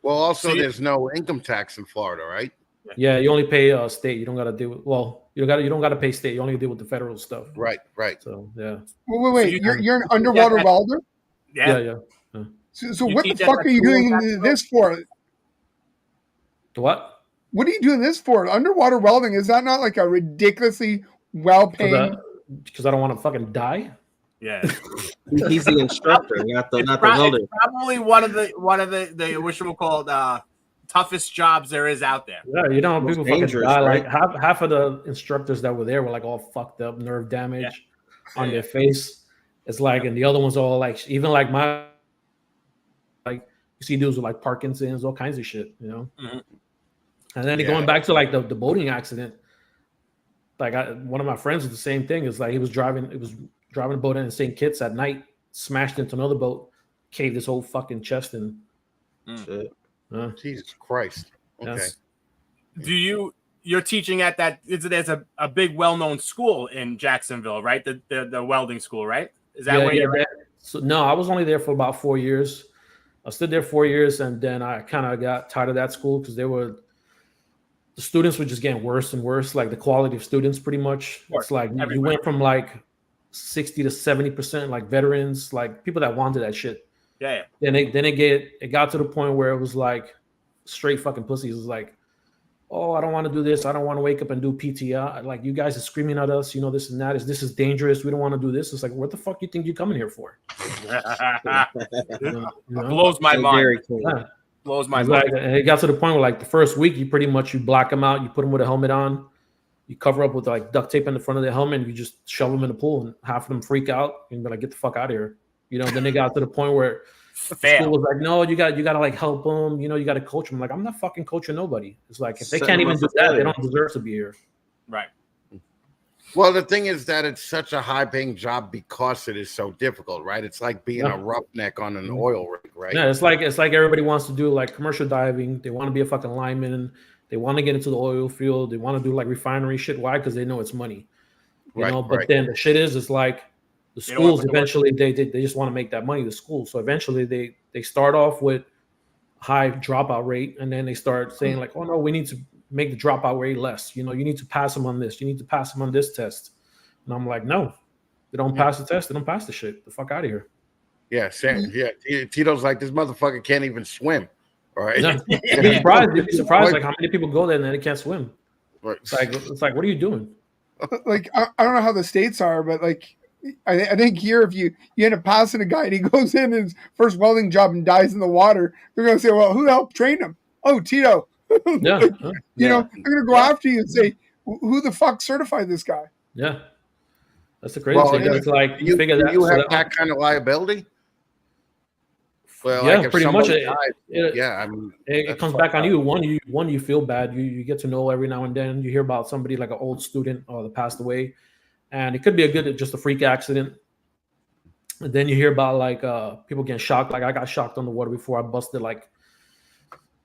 Well, also there's no income tax in Florida, right? Yeah, you only pay state. You don't got to deal with. Well, you don't got to pay state. You only deal with the federal stuff. Right. So yeah. Wait. You're an underwater welder. Yeah. So what the fuck are you doing this for? The what? What are you doing this for? Underwater welding, is that not like a ridiculously well-paying? Because I don't want to fucking die. Yeah, he's the instructor, not the welder. It's probably one of the what you call toughest jobs there is out there. Yeah, people fucking die. Right? Like half of the instructors that were there were like all fucked up, nerve damage on their face. It's like, and the other ones all like, even like my, like you see dudes with like Parkinson's, all kinds of shit, Mm-hmm. And then going back to like the boating accident, like one of my friends was the same thing. It's like he was driving a boat in St. Kitts at night, smashed into another boat, caved his whole fucking chest in. Shit. Jesus Christ. Okay. Yes. You're teaching at that? There's a big well-known school in Jacksonville, right? The welding school, right? Is that where you're at? So, no, I was only there for about 4 years. I stood there 4 years, and then I kind of got tired of that school because the students were just getting worse and worse. Like the quality of students, pretty much. It's like you went from like 60 to 70% like veterans, like people that wanted that shit. Yeah. Then it got to the point where it was like straight fucking pussies. It was like, oh, I don't want to do this. I don't want to wake up and do PTI. Like you guys are screaming at us, this and that. This is dangerous. We don't want to do this. It's like, what the fuck you think you're coming here for? Blows my mind. Blows my mind. And it got to the point where like the first week, you pretty much you black them out. You put them with a helmet on. You cover up with like duct tape in the front of the helmet, and you just shove them in the pool, and half of them freak out and be like, "Get the fuck out of here!" Then they got to the point where the school was like, "No, you got to like help them. You got to coach them." I'm like, I'm not fucking coaching nobody. It's like if they can't even do that, they don't deserve to be here. Right. Well, the thing is that it's such a high-paying job because it is so difficult, right? It's like being a roughneck on an oil rig, right? Yeah, it's like everybody wants to do like commercial diving. They want to be a fucking lineman. They want to get into the oil field. They want to do like refinery shit. Why? Because they know it's money. But then the shit is like the schools eventually they just want to make that money. The schools, so eventually they start off with high dropout rate, and then they start saying like, oh no, we need to make the dropout rate less. You need to pass them on this. You need to pass them on this test. And I'm like, no, they don't pass the test. They don't pass the shit. The fuck out of here. Yeah, Sam. Yeah, Tito's like, this motherfucker can't even swim. All right. Yeah. You'd be surprised like how many people go there and then they can't swim. Right. It's like, what are you doing? Like I don't know how the states are, but like I think here if you end up passing a guy and he goes in his first welding job and dies in the water, they're gonna say, well, who the hell trained him? Oh, Tito. Yeah. They're gonna go after you and say, who the fuck certified this guy? Yeah. That's the crazy thing. It's like you figure that you have that kind of liability. Well, yeah, like pretty much. It comes back on you. One, you feel bad. You get to know every now and then. You hear about somebody like an old student that passed away, and it could be just a freak accident. And then you hear about like people getting shocked. Like I got shocked on the water before. I busted like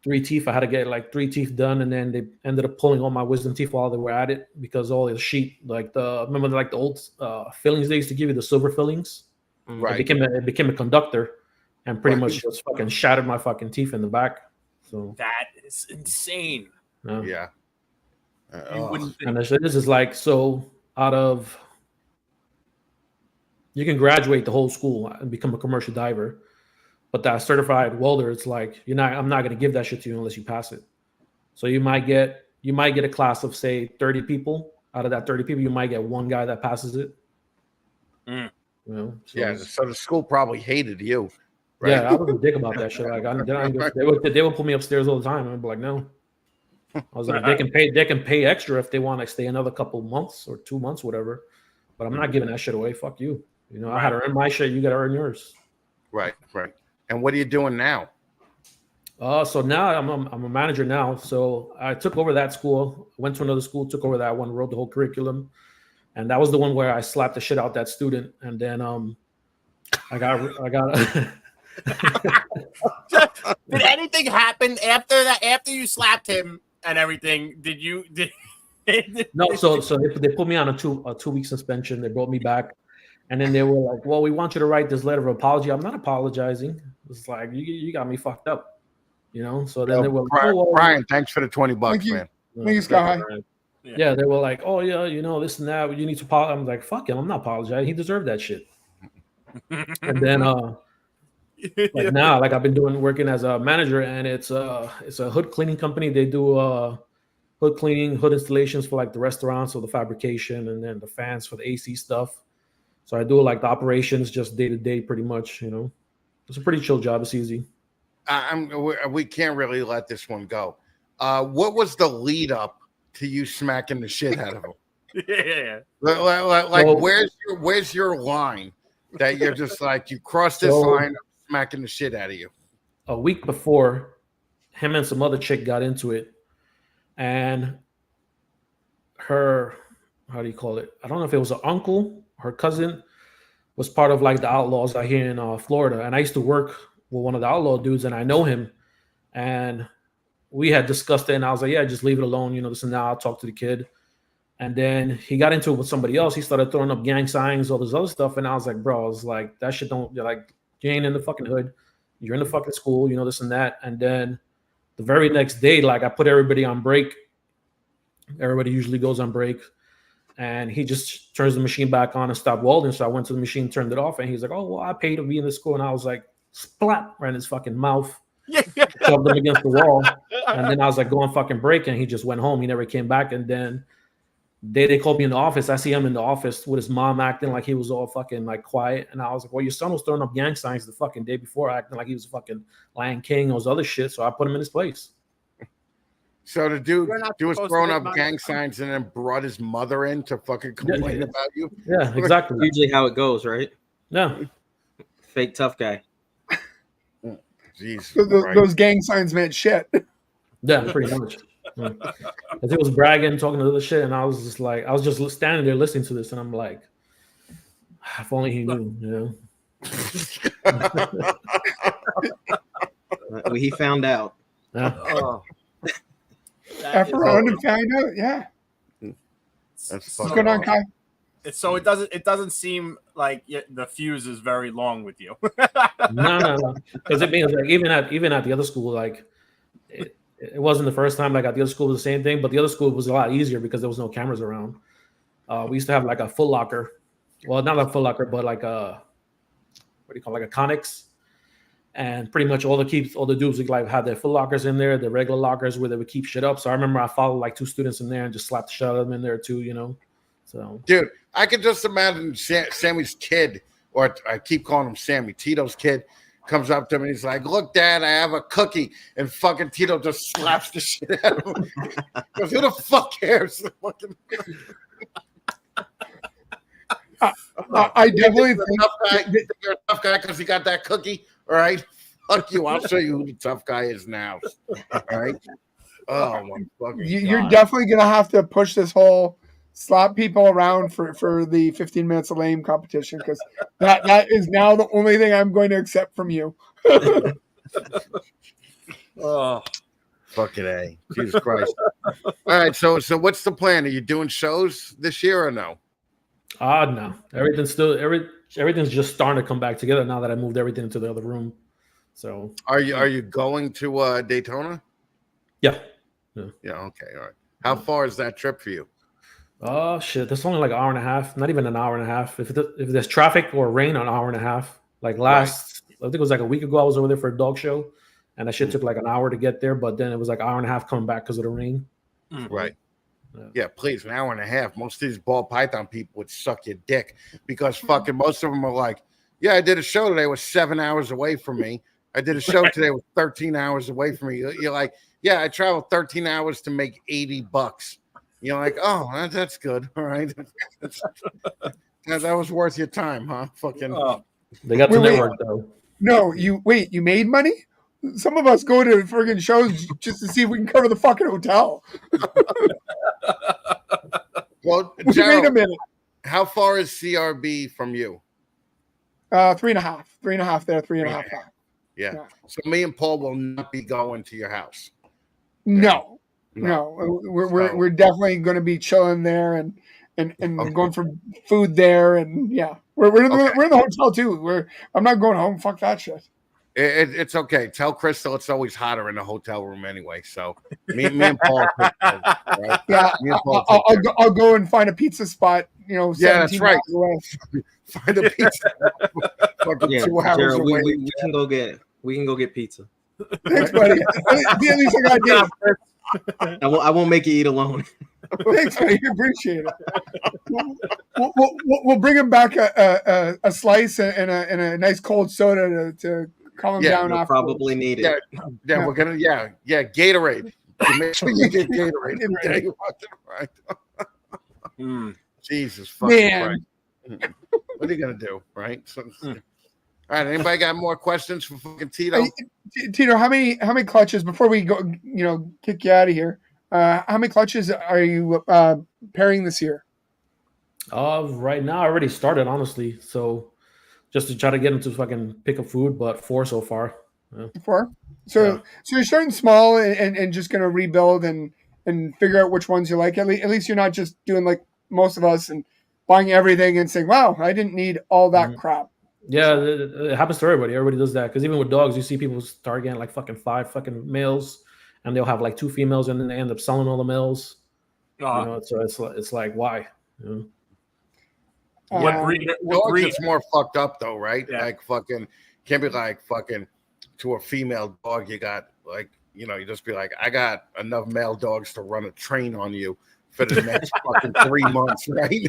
3 teeth. I had to get like 3 teeth done, and then they ended up pulling all my wisdom teeth while they were at it because all the sheet, remember like the old fillings they used to give you, the silver fillings. Right. It became a conductor, and pretty much just fucking shattered my fucking teeth in the back. So That is insane. Yeah. You wouldn't think. And this is like, so out of, you can graduate the whole school and become a commercial diver, but that certified welder, it's like I'm not going to give that shit to you unless you pass it. So you might get a class of say 30 people. Out of that 30 people, you might get one guy that passes it. Mm. You know, so, Yeah. So the school probably hated you. Right? Yeah, I was a dick about that shit. Like, they would pull me upstairs all the time, and I'd be like, no. I was like, they can pay extra if they want to stay another couple months or 2 months, whatever. But I'm not giving that shit away. Fuck you. You know, I had to earn my shit. You got to earn yours. Right. And what are you doing now? So now I'm a manager now. So I took over that school, went to another school, took over that one, wrote the whole curriculum, and that was the one where I slapped the shit out that student. And then I got. Did anything happen after that? After you slapped him and everything, No, so they put me on a 2-week suspension. They brought me back, and then they were like, "Well, we want you to write this letter of apology." I'm not apologizing. It's like you got me fucked up, you know. So then they were like, Brian, thanks for the $20, Thank you. man. Thank you, Sky. Yeah, they were like, "Oh yeah, you know this and that. You need to apologize." I'm like, "Fuck him, I'm not apologizing. He deserved that shit." And then like now, like I've been working as a manager, and it's a hood cleaning company. They do hood cleaning, hood installations for like the restaurants, so the fabrication, and then the fans for the AC stuff. So I do like the operations just day to day, pretty much. You know, it's a pretty chill job. It's easy. We can't really let this one go. What was the lead up to you smacking the shit out of him? Yeah. Like where's your line that you're just like you crossed this line, I'm smacking the shit out of you? A week before, him and some other chick got into it, and her, how do you call it? I don't know if it was an uncle, her cousin, was part of like the outlaws out here in Florida, and I used to work with one of the outlaw dudes, and I know him, and we had discussed it, and I was like, yeah, just leave it alone, you know, this and that. I'll talk to the kid. And then he got into it with somebody else. He started throwing up gang signs, all this other stuff. And I was like, bro, I was like, that shit don't, you're like, you ain't in the fucking hood. You're in the fucking school, you know, this and that. And then the very next day, like I put everybody on break. Everybody usually goes on break. And he just turns the machine back on and stopped welding. So I went to the machine, turned it off. And he's like, oh, well, I paid to be in the school. And I was like, splat, right in his fucking mouth. Shoved him against the wall. And then I was like, go on fucking break. And he just went home. He never came back. And then they called me in the office. I see him in the office with his mom acting like he was all fucking like quiet. And I was like, well, your son was throwing up gang signs the fucking day before, acting like he was a fucking Lion King, those other shit. So I put him in his place. So the dude was throwing up gang signs and then brought his mother in to fucking complain about you? Yeah, exactly. Usually how it goes, right? Yeah. Fake tough guy. Jeez. Those gang signs meant shit. Yeah, pretty much. Yeah. As he was bragging, talking to other shit, and I was just standing there listening to this, and I'm like, if only he knew, you know. He found out. Yeah. After on and found out, yeah. That's What's going on, Kai? So it doesn't seem like the fuse is very long with you. No. Because it means like even at the other school, like it wasn't the first time like at the other school was the same thing, but the other school was a lot easier because there was no cameras around. We used to have like a Foot Locker. Well, not a Foot Locker, but like a what do you call it, like a Connex. And pretty much all the dudes would like have their Foot Lockers in there, the regular lockers where they would keep shit up. So I remember I followed like 2 students in there and just slapped the shit out of them in there too, you know. So dude, I could just imagine Sammy's kid, or I keep calling him Sammy, Tito's kid, comes up to him and he's like, look, Dad, I have a cookie. And fucking Tito just slaps the shit out of him. Because who the fuck cares? I definitely think you're a tough guy because he got that cookie. All right. Fuck you. I'll show you who the tough guy is now. All right. Oh my fucking you're God. definitely gonna have to push this whole slap people around for the 15 minutes of lame competition, because that is now the only thing I'm going to accept from you. Oh, fucking A. Jesus Christ. All right, so what's the plan? Are you doing shows this year or no? no. Everything's still everything's just starting to come back together now that I moved everything into the other room. So Are you going to Daytona? yeah. Yeah. Okay. All right. How far is that trip for you? Oh shit, that's only like an hour and a half. Not even an hour and a half. If there's traffic or rain, an hour and a half. Like I think it was like a week ago. I was over there for a dog show, and that shit took like an hour to get there. But then it was like an hour and a half coming back because of the rain. Right. Yeah, please, an hour and a half. Most of these ball python people would suck your dick because fucking most of them are like, yeah, I did a show today. It was 7 hours away from me. I did a show today. It was 13 hours away from me. You're like, yeah, I traveled 13 hours to make $80. You're like, oh, that's good. All right. That was worth your time, huh? Fucking. They got the network though. No, you made money? Some of us go to friggin' shows just to see if we can cover the fucking hotel. Well, We made a minute. how far is CRB from you? 3.5. 3.5 there, 3.5 back. Yeah. So me and Paul will not be going to your house. No. We're definitely going to be chilling there and going for food there, and yeah, we're in the hotel too. I'm not going home. Fuck that shit. It's okay. Tell Crystal it's always hotter in the hotel room anyway. So me and Paul. Right? Yeah, I'll go and find a pizza spot. Yeah, that's right. Find a pizza. Yeah, 2 hours Gerald, away. we can go get pizza. Thanks, buddy. At least I got dinner. I won't make you eat alone. Thanks, buddy. Appreciate it. We'll bring him back a slice and a nice cold soda to calm him down. You'll probably need it. Yeah, we're gonna. Yeah, Gatorade. Make sure you get Gatorade. Right. Jesus fucking Man. Christ. What are you gonna do, right? So, all right. Anybody got more questions for fucking Tito? Tito, how many clutches before we go? Kick you out of here. How many clutches are you pairing this year? Right now I already started, honestly. So just to try to get them to fucking pick up food, but 4 so far. Yeah. 4. So you're starting small and just gonna rebuild and figure out which ones you like. At least you're not just doing like most of us and buying everything and saying, "Wow, I didn't need all that crap." Yeah, it happens to everybody. Everybody does that because even with dogs, you see people start getting like fucking 5 fucking males, and they'll have like 2 females, and then they end up selling all the males. So it's like why? What breed? It's more fucked up though, right? Yeah. Like fucking can't be like fucking to a female dog. You got like you just be like, I got enough male dogs to run a train on you for the next fucking 3 months, right?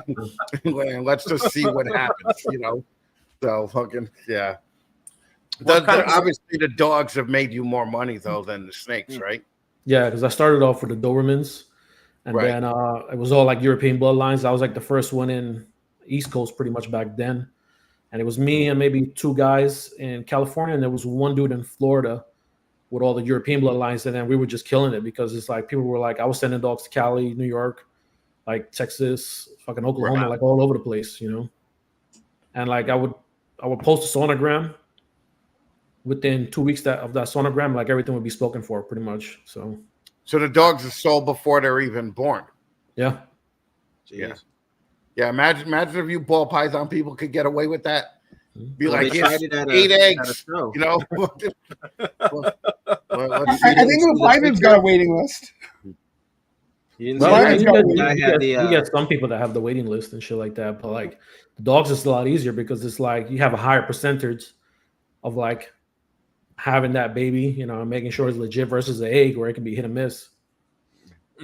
And let's just see what happens, So fucking yeah. Obviously, the dogs have made you more money though than the snakes, right? Yeah, because I started off with the Dobermans, and then it was all like European bloodlines. I was like the first one in East Coast pretty much back then, and it was me and maybe 2 guys in California, and there was one dude in Florida with all the European bloodlines, and then we were just killing it because it's like people were like, I was sending dogs to Cali, New York, like Texas, fucking Oklahoma, like all over the place, and like I would post a sonogram. Within 2 weeks of that sonogram, like everything would be spoken for pretty much. So the dogs are sold before they're even born. Yeah. Jeez. Yeah. Imagine if you ball python people could get away with that. Be like, yes, 8 eggs. Well, I think the python's got a waiting list. You get some people that have the waiting list and shit like that, but like the dogs is a lot easier because it's like you have a higher percentage of like having that baby, making sure it's legit versus the egg where it can be hit and miss.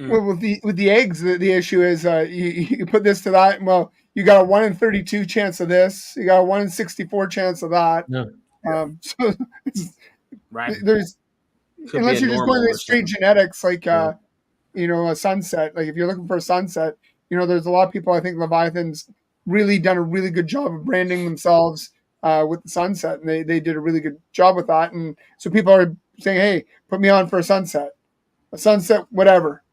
Well, with the eggs, the issue is you put this to that. And, well, you got a 1 in 32 chance of this. You got a 1 in 64 chance of that. Yeah. So Right. There's unless you're just going to straight genetics, like a sunset. Like if you're looking for a sunset, there's a lot of people. I think Leviathan's really done a really good job of branding themselves with the sunset, and they did a really good job with that. And so people are saying, "Hey, put me on for a sunset, whatever."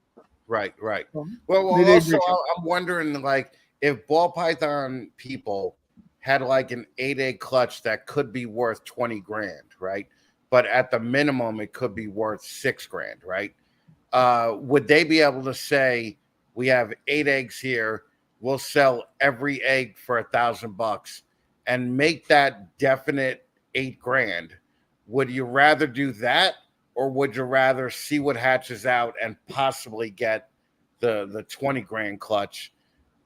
Right. Well, also, I'm wondering, like, if ball python people had like an 8-egg clutch that could be worth 20 grand, right? But at the minimum, it could be worth 6 grand, right? Would they be able to say, we have 8 eggs here, we'll sell every egg for $1,000, and make that definite $8,000, would you rather do that, or would you rather see what hatches out and possibly get the 20 grand clutch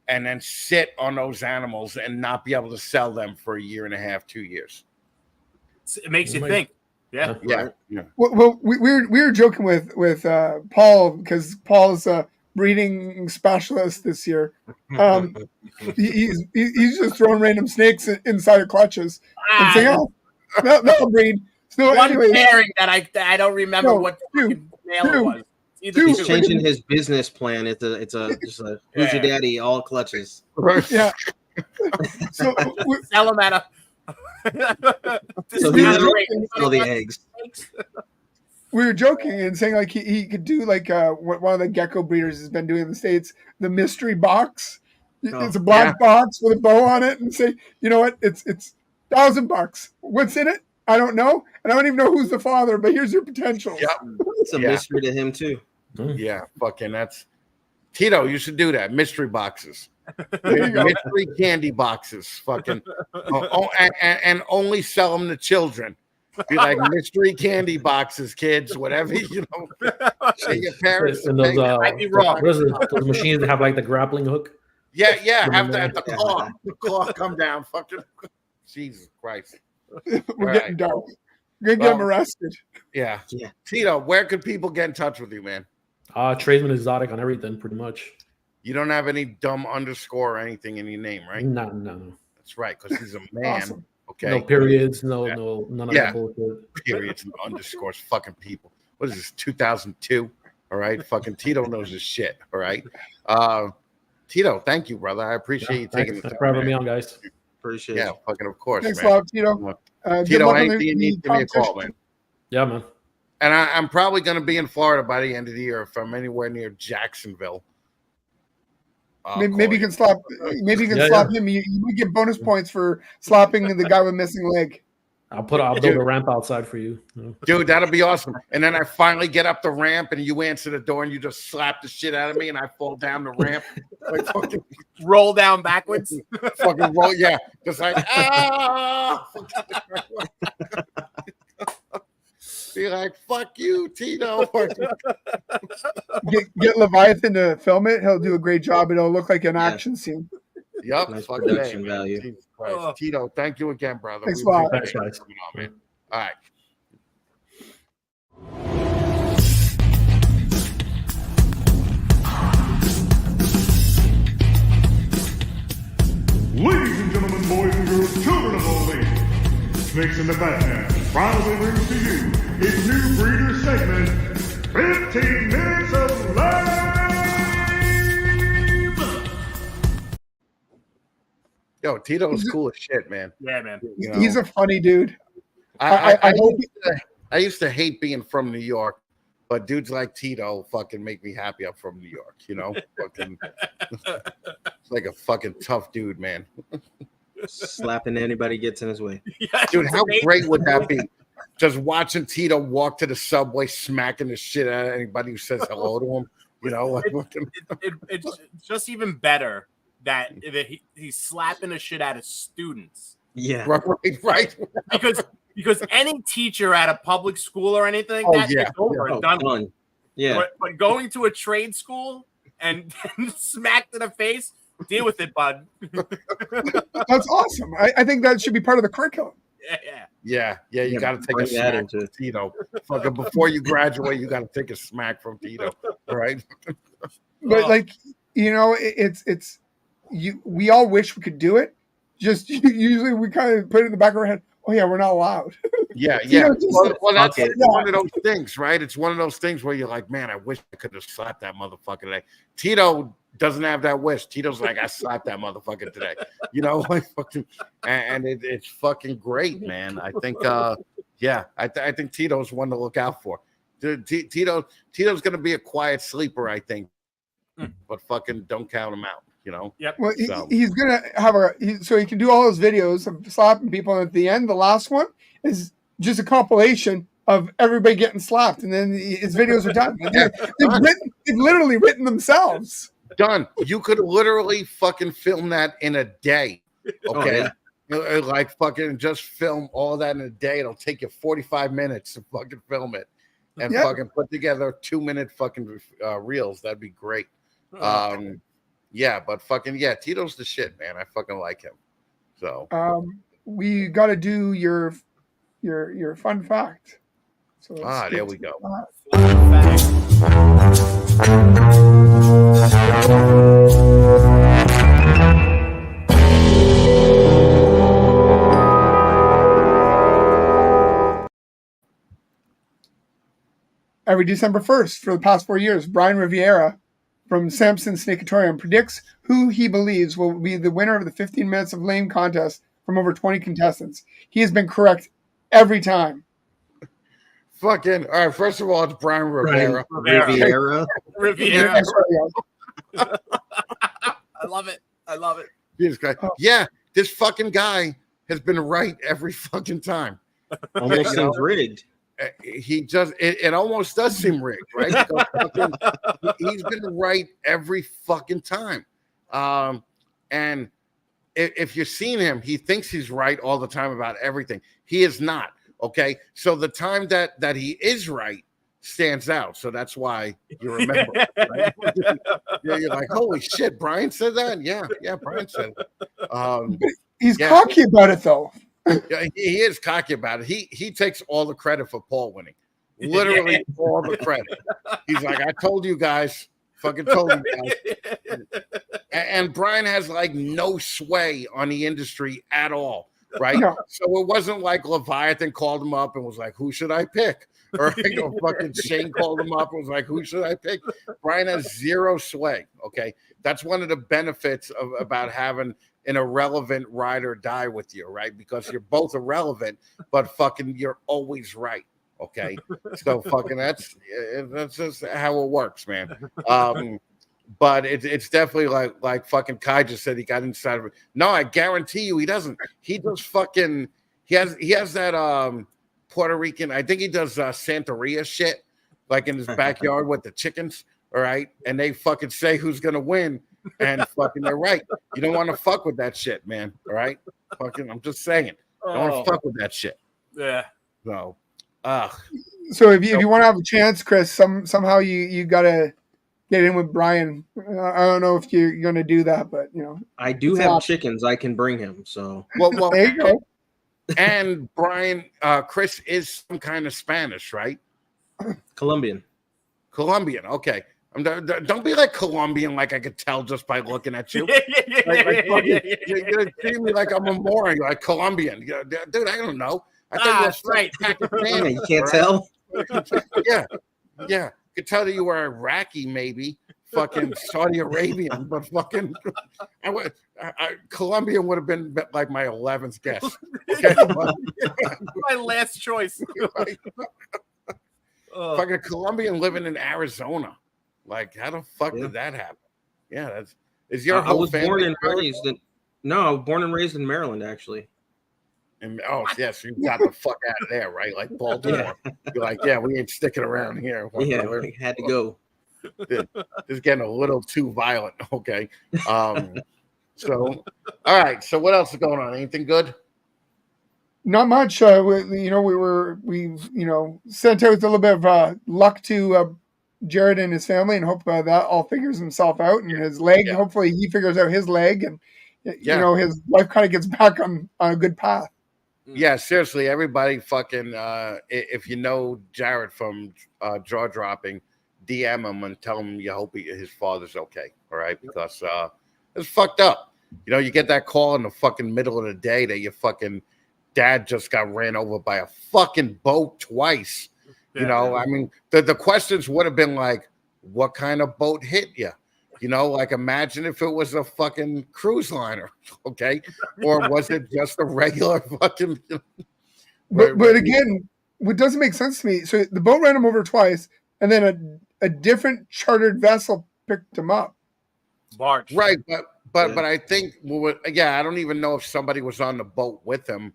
and then sit on those animals and not be able to sell them for a year and a half, 2 years? It makes you think. Yeah. Well, we were joking with Paul, because Paul's a breeding specialist this year. He's just throwing random snakes inside of clutches and saying, "Oh, that'll breed." So one anyways, pairing that I don't remember what fucking male it was. He's changing his business plan. It's a who's your daddy, all clutches. Yeah. So sell them at a. So he literally sell the eggs. We were joking and saying like he could do like what one of the gecko breeders has been doing in the States, the mystery box. It's a black box with a bow on it, and say, you know what, it's $1,000. What's in it? I don't know, and I don't even know who's the father. But here's your potential. Yep. It's a mystery to him too. Yeah, fucking that's Tito. You should do that. Mystery boxes, mystery candy boxes. Fucking, and only sell them to children. Be like mystery candy boxes, kids. Whatever, you know. Say your parents. And those, might be wrong. Those machines that have like the grappling hook. Yeah. Have the claw come down. Fucking Jesus Christ. We're getting dark. We're gonna get him arrested. Yeah. Tito, where could people get in touch with you, man? Tradesmen Exotic on everything, pretty much. You don't have any dumb underscore or anything in your name, right? No. That's right, because he's a man. Awesome. Okay. No periods, no, none of that bullshit. Periods and underscores, fucking people. What is this, 2002? All right, fucking Tito knows his shit. All right, Tito, thank you, brother. I appreciate you taking the time. Thanks for having me on, guys. Appreciate it. Fucking of course. Thanks man. a lot, Tito. Tito, anything you need, give me a call, man. Yeah, man. And I'm probably going to be in Florida by the end of the year if I'm anywhere near Jacksonville. Maybe you can slap. Maybe you can slap him. You get bonus points for slapping the guy with missing leg. I'll build a ramp outside for you. Dude, that'll be awesome. And then I finally get up the ramp and you answer the door and you just slap the shit out of me and I fall down the ramp. Like fucking roll down backwards. Fucking roll, yeah. Just like, ah! Be like, fuck you, Tito. Get Leviathan to film it. He'll do a great job. It'll look like an action scene. Yep. Nice production value. Jesus Christ. Tito, thank you again, brother. Thanks a lot. Thanks, guys. All right. Ladies and gentlemen, boys and girls, children of all ages, Snakes in the Batman proudly brings to you its new breeder segment, 15 Minutes of Lame! Yo, Tito's cool as shit, man. Yeah, man. You know? He's a funny dude. I used to hate being from New York, but dudes like Tito fucking make me happy I'm from New York, you know? Fucking, it's like a fucking tough dude, man. Slapping anybody gets in his way. Dude, how great would that be? Just watching Tito walk to the subway, smacking the shit out of anybody who says hello to him. You know, like, it's just even better that he's slapping the shit out of students. Yeah, right. Because any teacher at a public school or anything, it's over and done. Yeah, but going to a trade school and smacked in the face, deal with it, bud. That's awesome. I think that should be part of the curriculum. Yeah. You got to take a smack from Tito. Fucking before you graduate, you got to take a smack from Tito, right? But like, you know, it's we all wish we could do it. Just usually we kind of put it in the back of our head. Oh yeah, we're not allowed. Yeah. Well, that's one of those things, right? It's one of those things where you're like, man, I wish I could have slapped that motherfucker today. Tito doesn't have that wish. Tito's like, I slapped that motherfucker today. You know, like fucking, and it's fucking great, man. I think, I think Tito's one to look out for. Tito's gonna be a quiet sleeper, I think, but fucking don't count him out. You know. Yep. Well, he's gonna have so he can do all those videos of slapping people, and at the end, the last one is just a compilation of everybody getting slapped, and then his videos are done. They've literally written themselves. Done. You could literally fucking film that in a day. Okay. Like fucking just film all that in a day. It'll take you 45 minutes to fucking film it and fucking put together 2-minute fucking reels. That'd be great. Yeah, but fucking Tito's the shit, man. I fucking like him. So we got to do your fun fact. So there we go. Every December 1st for the past 4 years, Brian Riviera from Samson Snakeatorium predicts who he believes will be the winner of the 15 minutes of lame contest from over 20 contestants. He has been correct every time. Fucking all right. First of all, it's Brian Riviera. Riviera. I love it. I love it. Jesus Christ. Yeah, this fucking guy has been right every fucking time. Almost seems rigged. He just it almost does seem rigged, right? He's been right every fucking time. And if you've seen him, he thinks he's right all the time about everything. He is not. Okay, so the time that he is right stands out. So that's why you remember. Right? You're like, holy shit, Brian said that. Yeah, Brian said it. He's cocky about it though. Yeah, he is cocky about it. He takes all the credit for Paul winning. Literally all the credit. He's like, I told you guys, fucking told you guys. And Brian has like no sway on the industry at all, right? No. So it wasn't like Leviathan called him up and was like, who should I pick? Or fucking Shane called him up and was like, who should I pick? Brian has zero sway, okay? That's one of the benefits about having an irrelevant ride or die with you, right? Because you're both irrelevant, but fucking you're always right. Okay. So fucking that's just how it works, man. But it's definitely like fucking Kai just said he got inside of it. No, I guarantee you he doesn't. He does fucking he has that Puerto Rican, I think he does Santeria shit, like in his backyard with the chickens. All right. And they fucking say who's gonna win. And fucking they're right. You don't want to fuck with that shit, man. All right. Fucking I'm just saying. Don't want to fuck with that shit. Yeah. So so if you want to have a chance, Chris, somehow you gotta get in with Brian. I don't know if you're gonna do that, but I do have chickens I can bring him. So well there you go. And Brian, Chris is some kind of Spanish, right? Colombian. Okay. Don't be like Colombian, like I could tell just by looking at you. You're treating me like I'm a moron. You're like Colombian, dude. I don't know. I think you're right. Pakistani, you can't tell. Yeah. Could tell that you were Iraqi, maybe fucking Saudi Arabian, but fucking Colombian would have been like my 11th guess. Okay? My last choice. Fucking Colombian living in Arizona. Like, how the fuck did that happen? Yeah, is your whole family born and raised in born and raised in Maryland, actually. And yes, you got the fuck out of there, right? Like Baltimore. Yeah. You're like, we ain't sticking around here. Yeah, we had to go. This is getting a little too violent. Okay. So all right. So what else is going on? Anything good? Not much. We sent out a little bit of luck to Jared and his family, and hope that all figures himself out, and his leg. Yeah. Hopefully, he figures out his leg, and his life kind of gets back on a good path. Yeah, seriously, everybody, fucking. If you know Jared from Jaw Dropping, DM him and tell him you hope his father's okay. All right, because it's fucked up. You get that call in the fucking middle of the day that your fucking dad just got ran over by a fucking boat twice. I mean, the questions would have been like, what kind of boat hit you? Like, imagine if it was a fucking cruise liner, okay? Or was it just a regular fucking... But again, what doesn't make sense to me, so the boat ran him over twice, and then a different chartered vessel picked him up. Barge. Right, but I think, I don't even know if somebody was on the boat with him,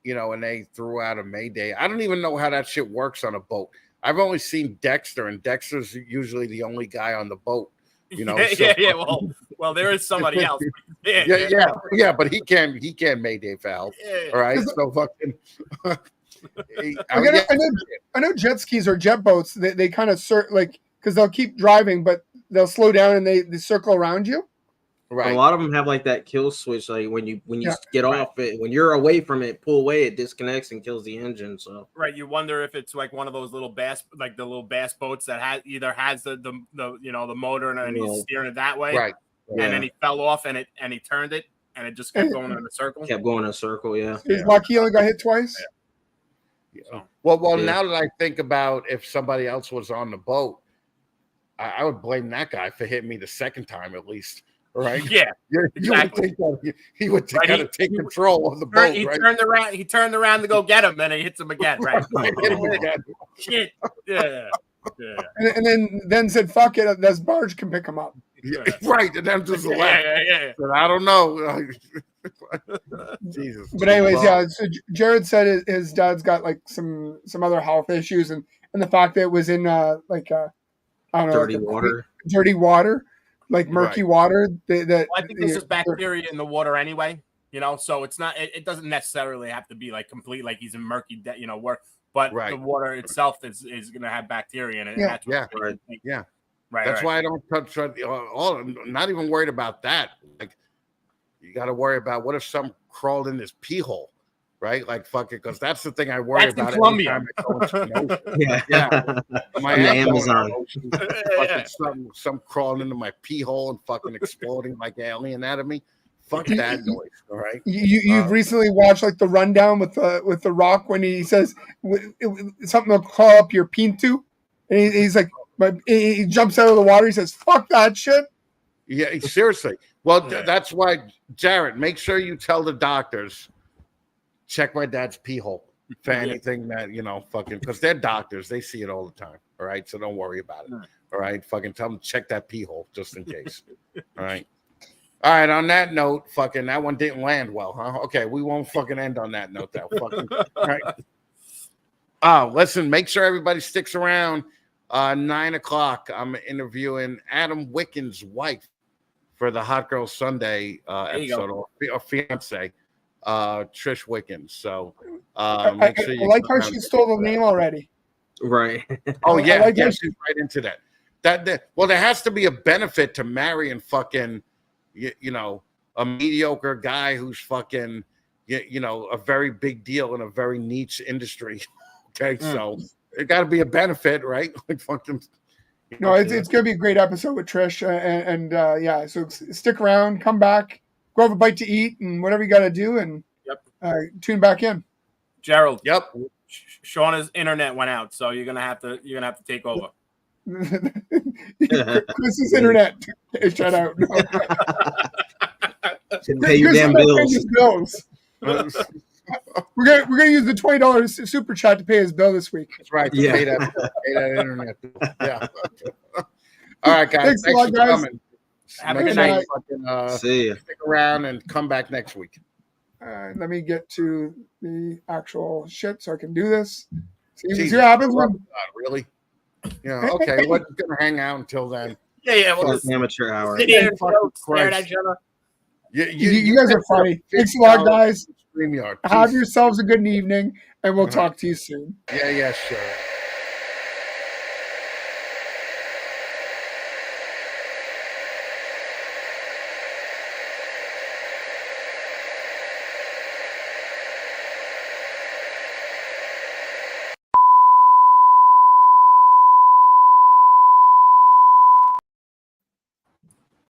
and they threw out a mayday. I don't even know how that shit works on a boat. I've only seen Dexter, and Dexter's usually the only guy on the boat. You know, yeah. Well, there is somebody else. Yeah, but he can't Mayday valve. Yeah. All right, so fucking. I know jet skis or jet boats. They kind of like because they'll keep driving, but they'll slow down and they circle around you. Right. A lot of them have like that kill switch. Like when you get right. off it, when you're away from it, pull away, it disconnects and kills the engine. So right, you wonder if it's like one of those little bass, like the little bass boats that has the the motor and he's steering it that way, right? And then he fell off and he turned it and it just kept going in a circle. Kept going in a circle. Yeah. He's lucky he only got hit twice. Yeah. Well. Now that I think about if somebody else was on the boat, I would blame that guy for hitting me the second time at least. Right? Yeah, you exactly. would think he would kind of take control of the boat. He right? turned around to go get him, and he hits him again. Right? Hit him again. Shit. Yeah. And then said, "Fuck it, this barge can pick him up." Yeah, right, and then just left. Yeah. But I don't know. Jesus. But anyways, so Jared said his dad's got like some other health issues, and the fact that it was in I don't know, dirty water, like murky water. Well, I think this is bacteria in the water anyway. You know, so it's not. It doesn't necessarily have to be like complete, like he's in murky, work. But the water itself is going to have bacteria in it. Yeah. Yeah. Right. That's why I don't touch all. I'm not even worried about that. Like, you got to worry about what if some crawled in his pee hole, right? Like, fuck it, because that's the thing I worry about. In Colombia. Yeah. My Amazon. Some crawling into my pee hole and fucking exploding like alien anatomy. Fuck that noise. All right. You've recently watched like the rundown with the Rock when he says something will call up your pinto, and he's like, he jumps out of the water. He says, "Fuck that shit." Yeah, seriously. Well, that's why, Jared, make sure you tell the doctors, check my dad's pee hole for anything that, fucking, because they're doctors. They see it all the time. All right. So don't worry about it. All right. Fucking tell them, check that pee hole just in case. All right. All right. On that note, fucking, that one didn't land well, huh? Okay. We won't fucking end on that note, though. Fucking, all right. Listen, make sure everybody sticks around. 9 o'clock. I'm interviewing Adam Wicken's wife for the Hot Girl Sunday episode, or fiance, Trish Wickens. So make sure you I like how she stole the name already. Right. Oh yeah, she's right into that. Well, there has to be a benefit to marrying fucking, a mediocre guy who's fucking, a very big deal in a very niche industry. Okay, so it got to be a benefit, right? Like fucking. No, it's going to be a great episode with Trish, and so stick around, come back, go have a bite to eat, and whatever you got to do, and tune back in. Gerald. Yep. Shauna's internet went out, so you're gonna have to take over. Chris's internet shut out. No. Pay your damn bills. We're gonna use the $20 super chat to pay his bill this week. That's right. Pay that internet bill. Yeah. All right, guys. Thanks a lot, guys. Coming. Have a good night. See ya. Stick around and come back next week. Let me get to the actual shit so I can do this. See what happens when. Really? Yeah. Okay. We're gonna hang out until then. Yeah. Well, amateur hour. sit here and stare at each other. You guys are funny. Thanks a lot, guys. StreamYard. Have yourselves a good evening, and we'll talk to you soon. Yeah, sure.